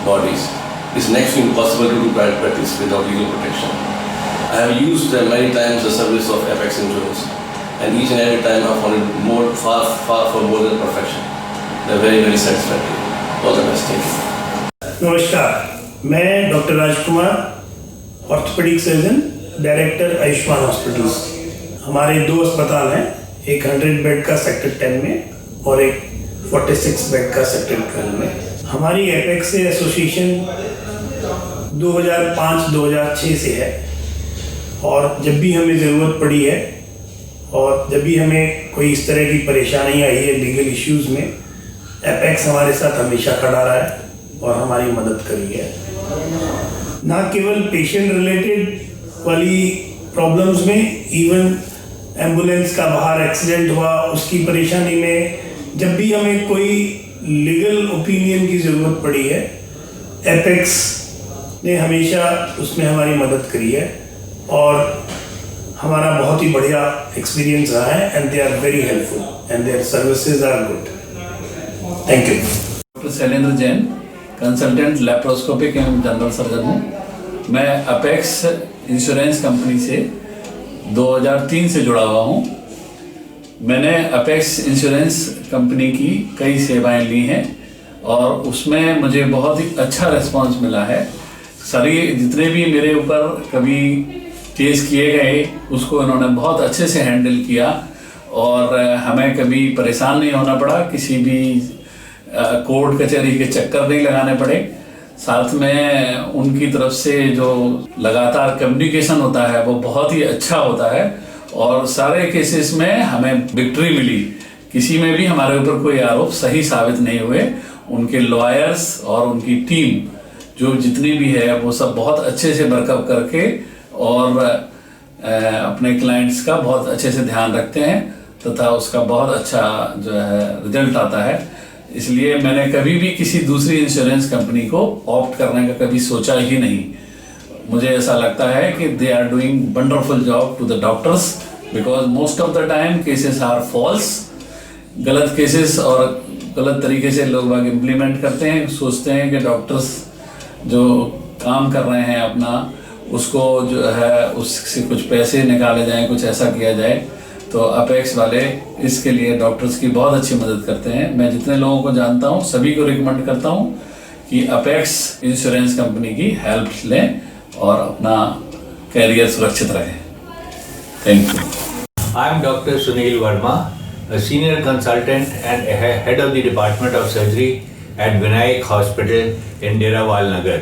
bodies, it's next to impossible to do private practice without legal protection. I have used many times the service of Apex Insurance, and each and every time I found it far from more than perfection. They're very, very satisfactory. All the best. Thank you. नमस्कार, मैं doctor Rajkumar, orthopaedic surgeon, director Ayushman hospitals. हमारे 2 अस्पताल हैं, एक 100 bed का sector 10 में और एक 46 बेड का सेक्टर 12 में। हमारी एपेक्स से एसोसिएशन 2005-2006 से है और जब भी हमें ज़रूरत पड़ी है और जब भी हमें कोई इस तरह की परेशानी आई है लीगल इश्यूज़ में, एपेक्स हमारे साथ हमेशा खड़ा रहा है और हमारी मदद करी है। ना केवल पेशेंट रिलेटेड वाली प्रॉब्लम्स में, इवन एम्बुलेंस का बाहर एक्सीडेंट हुआ उसकी परेशानी में, जब भी हमें कोई लीगल ओपिनियन की ज़रूरत पड़ी है, एपेक्स ने हमेशा उसमें हमारी मदद करी है और हमारा बहुत ही बढ़िया एक्सपीरियंस रहा है and they are very helpful and their services are good. Thank you. Doctor Shailendra Jain, consultant laparoscopic एवं जनरल सर्जन हूँ। मैं अपेक्स इंश्योरेंस कंपनी से 2003 से जुड़ा हुआ हूँ। मैंने अपेक्स इंश्योरेंस कंपनी की कई सेवाएं ली हैं और उसमें मुझे बहुत ही अच्छा रिस्पांस मिला है। सारी जितने भी मेरे ऊपर कभी केस किए गए उसको इन्होंने बहुत अच्छे से हैंडल किया और हमें कभी परेशान नहीं होना पड़ा, किसी भी कोर्ट कचहरी के चक्कर नहीं लगाने पड़े। साथ में उनकी तरफ से जो लगातार कम्युनिकेशन होता है वो बहुत ही अच्छा होता है और सारे केसेस में हमें विक्ट्री मिली। किसी में भी हमारे ऊपर कोई आरोप सही साबित नहीं हुए। उनके लॉयर्स और उनकी टीम जो जितनी भी है वो सब बहुत अच्छे से वर्कअप करके और अपने क्लाइंट्स का बहुत अच्छे से ध्यान रखते हैं तथा उसका बहुत अच्छा जो है रिजल्ट आता है। इसलिए मैंने कभी भी किसी दूसरी इंश्योरेंस कंपनी को ऑप्ट करने का कभी सोचा ही नहीं। मुझे ऐसा लगता है कि they are doing wonderful job to the doctors because most of the time cases are false. गलत केसेस और गलत तरीके से लोग बाग इम्प्लीमेंट करते हैं, सोचते हैं कि डॉक्टर्स जो काम कर रहे हैं अपना उसको जो है उससे कुछ पैसे निकाले जाएं, कुछ ऐसा किया जाए। तो अपेक्स वाले इसके लिए डॉक्टर्स की बहुत अच्छी मदद करते हैं। मैं जितने लोगों को जानता हूं सभी को रिकमेंड करता हूं कि अपेक्स इंश्योरेंस कंपनी की हेल्प लें और अपना कैरियर सुरक्षित रखें। Thank you. I am Dr. Sunil Verma, a senior consultant and head of the Department of Surgery at Vinayak Hospital in Derawal Nagar.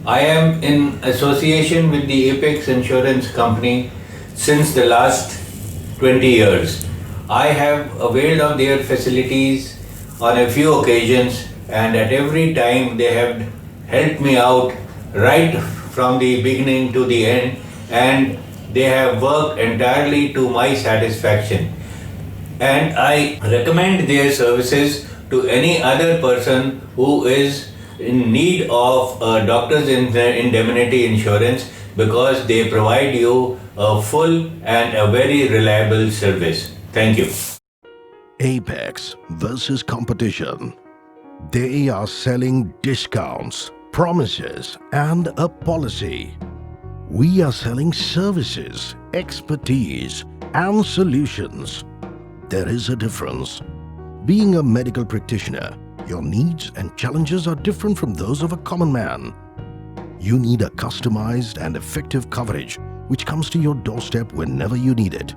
I am in association with the Apex Insurance Company since the last 20 years. I have availed of their facilities on a few occasions and at every time they have helped me out right from the beginning to the end and they have worked entirely to my satisfaction. And I recommend their services to any other person who is in need of a doctor's indemnity insurance because they provide you a full and a very reliable service. Thank you. Apex versus competition. They are selling discounts, promises, and a policy. We are selling services, expertise, and solutions. There is a difference. Being a medical practitioner, your needs and challenges are different from those of a common man. You need a customized and effective coverage which comes to your doorstep whenever you need it.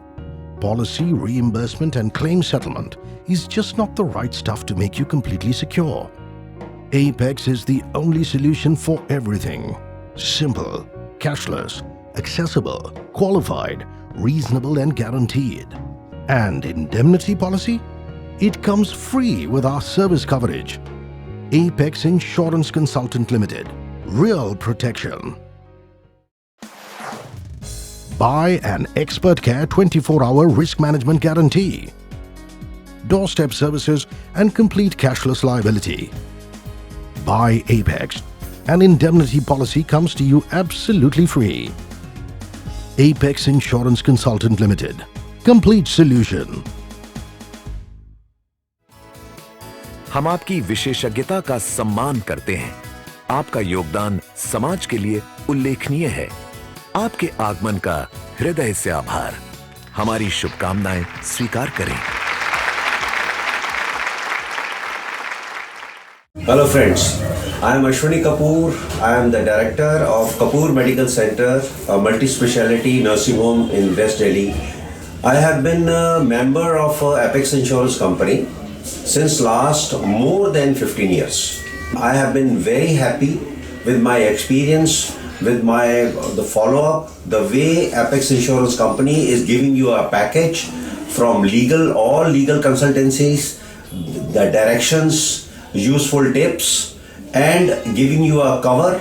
Policy, reimbursement, and claim settlement is just not the right stuff to make you completely secure. Apex is the only solution for everything. Simple, cashless, accessible, qualified, reasonable, and guaranteed. And indemnity policy? It comes free with our service coverage. Apex Insurance Consultant Limited. Real protection. Buy an expert care 24-hour risk management guarantee. Doorstep services and complete cashless liability. Buy Apex. An indemnity policy comes to you absolutely free. Apex Insurance Consultant Limited. Complete solution. हम आपकी विशेषज्ञता का सम्मान करते हैं। आपका योगदान समाज के लिए उल्लेखनीय है। आपके आगमन का हृदय से आभार। हमारी शुभकामनाएं स्वीकार करें। Hello friends, I am Ashwini Kapoor. I am the director of Kapoor Medical Center, a multi-speciality nursing home in West Delhi. I have been a member of Apex Insurance Company since last more than 15 years. I have been very happy with my experience, with the follow-up, the way Apex Insurance Company is giving you a package from all legal consultancies, the directions, useful tips, and giving you a cover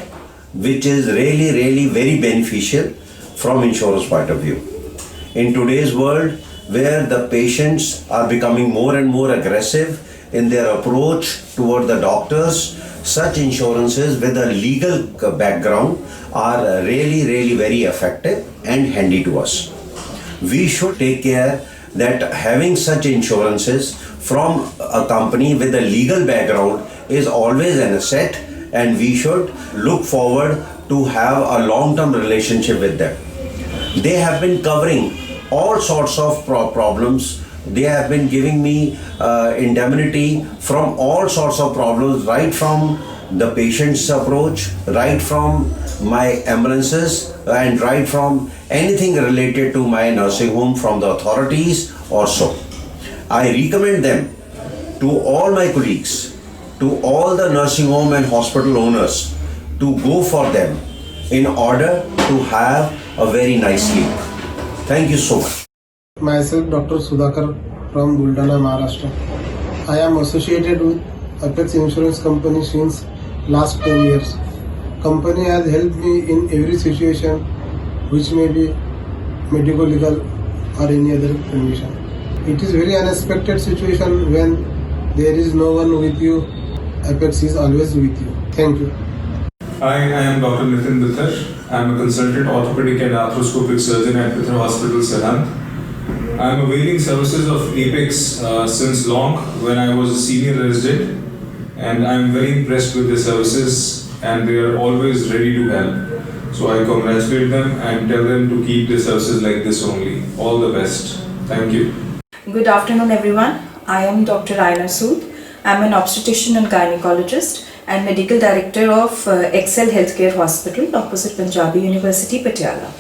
which is really very beneficial from insurance point of view. In today's world, where the patients are becoming more and more aggressive in their approach toward the doctors, such insurances with a legal background are really very effective and handy to us. We should take care that having such insurances from a company with a legal background is always an asset, and we should look forward to have a long-term relationship with them. They have been covering all sorts of problems. They have been giving me indemnity from all sorts of problems, right from the patient's approach, right from my ambulances, and right from anything related to my nursing home from the authorities or so. I recommend them to all my colleagues, to all the nursing home and hospital owners, to go for them in order to have a very nice sleep. Thank you so much. Myself, Dr. Sudhakar from Buldana, Maharashtra. I am associated with Apex Insurance Company since last 10 years. Company has helped me in every situation, which may be medical, legal, or any other condition. It is very unexpected situation when there is no one with you. Apex is always with you. Thank you. Hi, I am Dr. Nitin Bithar. I am a consultant orthopedic and arthroscopic surgeon at Pithar Hospital, Serhant. I am availing services of Apex since long, when I was a senior resident, and I am very impressed with the services, and they are always ready to help. So I congratulate them and tell them to keep the services like this only. All the best. Thank you. Good afternoon everyone. I am Dr. Aina Sood. I am an obstetrician and gynecologist and medical director of Excel Healthcare Hospital opposite Punjabi University, Patiala.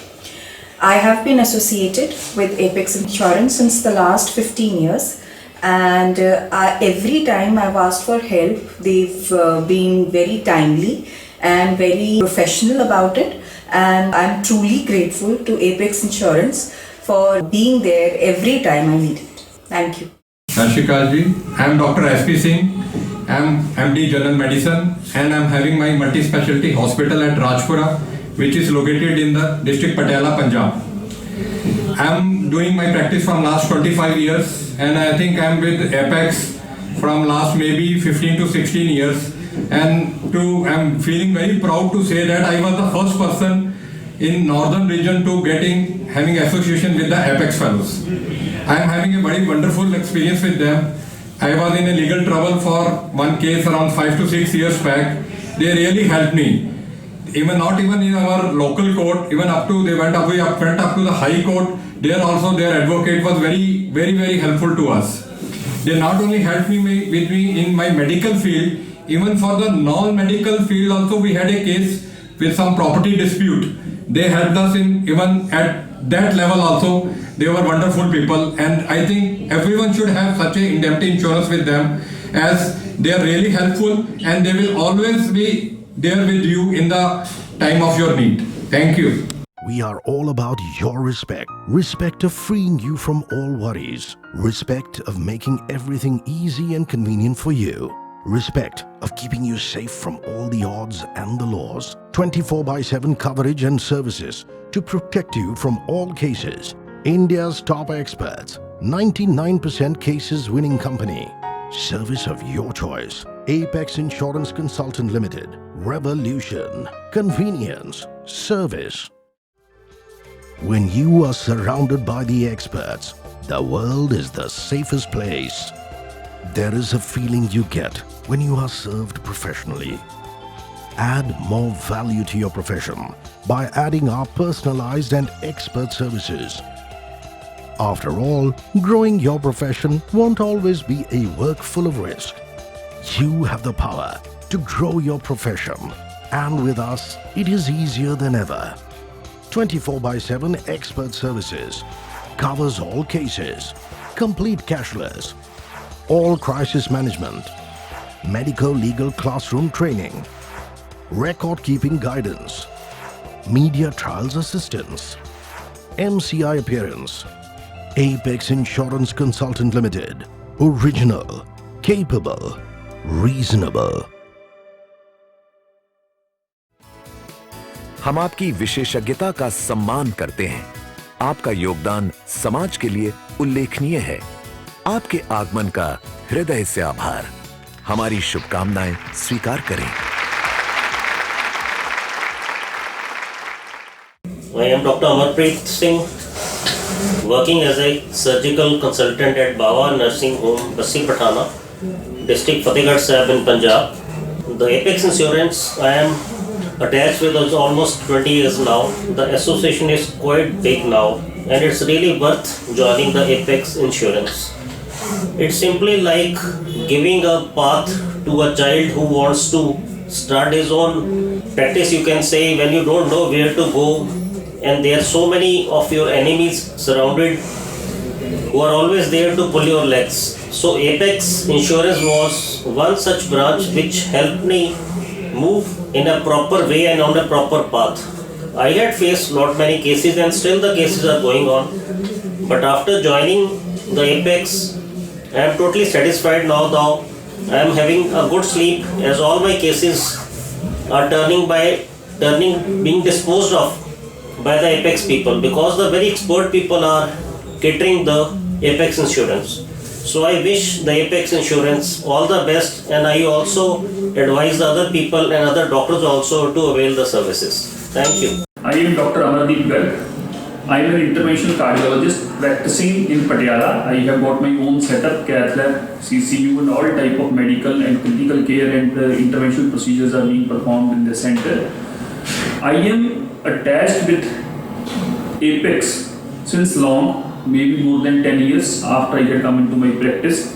I have been associated with Apex Insurance since the last 15 years, and every time I've asked for help, they've been very timely and very professional about it, and I'm truly grateful to Apex Insurance for being there every time I need it. Thank you. Nashikal ji, I am Dr. S.P. Singh. I am MD General Medicine, and I am having my multi-specialty hospital at Rajpura, which is located in the district Patiala, Punjab. I am doing my practice from last 25 years, and I think I am with Apex from last maybe 15 to 16 years. And I am feeling very proud to say that I was the first person in northern region to having association with the Apex Fellows. I am having a very wonderful experience with them. I was in a legal trouble for one case around 5 to 6 years back. They really helped me. Not even in our local court, even they went up to the High Court. There also their advocate was very helpful to us. They not only helped me in my medical field, even for the non-medical field also we had a case with some property dispute. They helped us even at that level also. They were wonderful people, and I think everyone should have such a indemnity insurance with them, as they are really helpful and they will always be there with you in the time of your need. Thank you. We are all about your respect. Respect of freeing you from all worries. Respect of making everything easy and convenient for you. Respect of keeping you safe from all the odds and the laws. 24/7 coverage and services to protect you from all cases. India's top experts. 99% cases winning company. Service of your choice. Apex Insurance Consultant Limited. Revolution. Convenience. Service. When you are surrounded by the experts, the world is the safest place. There is a feeling you get when you are served professionally. Add more value to your profession by adding our personalized and expert services. After all, growing your profession won't always be a work full of risk. You have the power to grow your profession. And with us, it is easier than ever. 24/7 expert services, covers all cases, complete cashless, all crisis management, medical legal classroom training, record keeping guidance, media trials assistance, MCI appearance. Apex Insurance Consultant Limited. Original, capable, reasonable. हम आपकी विशेषज्ञता का सम्मान करते हैं। आपका योगदान समाज के लिए उल्लेखनीय है। आपके आगमन का हृदय से आभार। हमारी शुभकामनाएं स्वीकार करें। I am Dr. Amarpreet Singh, working as a surgical consultant at Bawa Nursing Home, Bassi Patana, District Fatehgarh Sahib in Punjab. The Apex Insurance I am attached with us almost 20 years now. The association is quite big now and it's really worth joining the Apex Insurance. It's simply like giving a path to a child who wants to start his own practice, you can say, when you don't know where to go and there are so many of your enemies surrounded who are always there to pull your legs. So Apex Insurance was one such branch which helped me move in a proper way and on a proper path. I had faced not many cases and still the cases are going on. But after joining the Apex, I am totally satisfied now. I am having a good sleep as all my cases are being disposed of by the Apex people, because the very expert people are catering the Apex Insurance. So I wish the Apex Insurance all the best, and I also advise the other people and other doctors also to avail the services. Thank you. I am Dr. Amardeep Garg. I am an interventional cardiologist practicing in Patiala. I have got my own setup, cath lab, CCU and all type of medical and critical care and interventional procedures are being performed in the center. I am attached with Apex since long, maybe more than 10 years after I had come into my practice.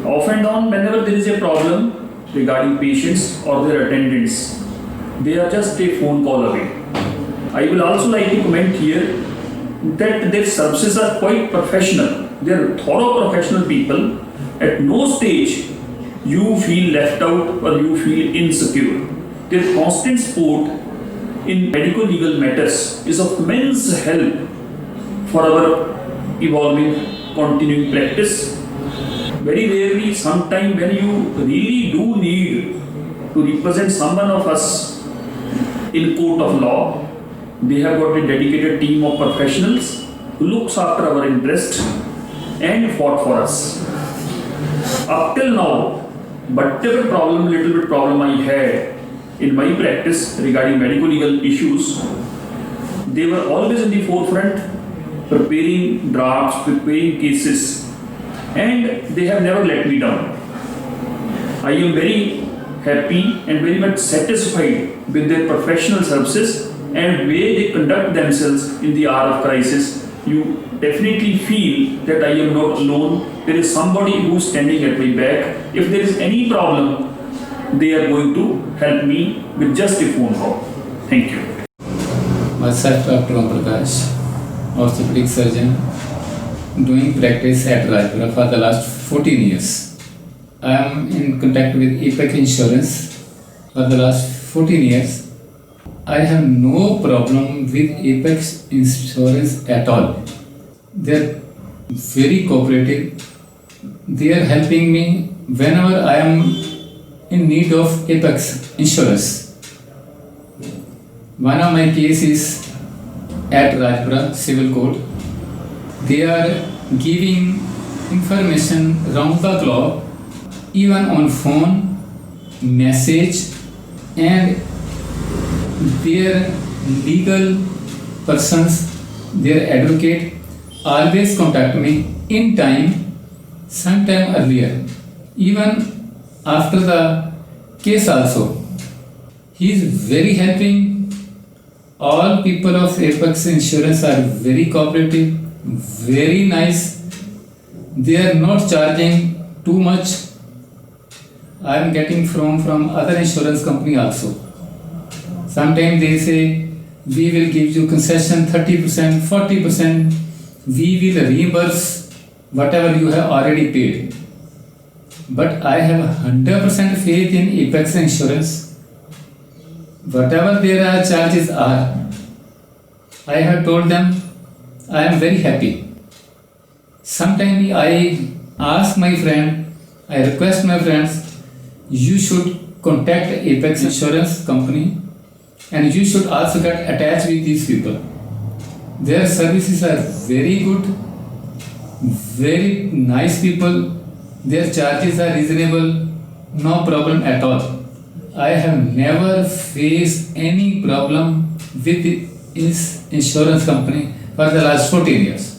Off and on, whenever there is a problem regarding patients or their attendants, they are just a phone call away. I will also like to comment here that their services are quite professional. They are thorough professional people. At no stage you feel left out or you feel insecure. Their constant support in medical legal matters is of immense help for our evolving continuing practice. Very rarely, sometime when you really do need to represent someone of us in court of law, they have got a dedicated team of professionals who looks after our interest and fought for us. Up till now, whatever little bit problem I had in my practice regarding medical legal issues, they were always in the forefront, preparing drafts, preparing cases, and they have never let me down. I am very happy and very much satisfied with their professional services and way they conduct themselves in the hour of crisis. You definitely feel that I am not alone. There is somebody who is standing at my back. If there is any problem, they are going to help me with just a phone call. Thank you. Myself, Dr. Om Prakash, orthopedic surgeon, doing practice at Rajpura for the last 14 years. I am in contact with Apex Insurance for the last 14 years. I have no problem with Apex Insurance at all. They are very cooperative. They are helping me whenever I am in need of Apex Insurance. One of my cases at Rajpura Civil Court, they are giving information round the clock, even on phone, message, and their legal persons, their advocate, always contact me in time, sometime earlier, even after the case also. He is very helping. All people of Apex Insurance are very cooperative, very nice. They are not charging too much. I am getting from other insurance company also. Sometimes they say, we will give you concession 30%, 40%, we will reimburse whatever you have already paid. But I have 100% faith in Apex Insurance. Whatever their charges are, I have told them I am very happy. Sometimes I ask my friend, I request my friends, you should contact Apex Insurance company and you should also get attached with these people. Their services are very good, very nice people, their charges are reasonable, no problem at all. I have never faced any problem with this insurance company for the last 14 years.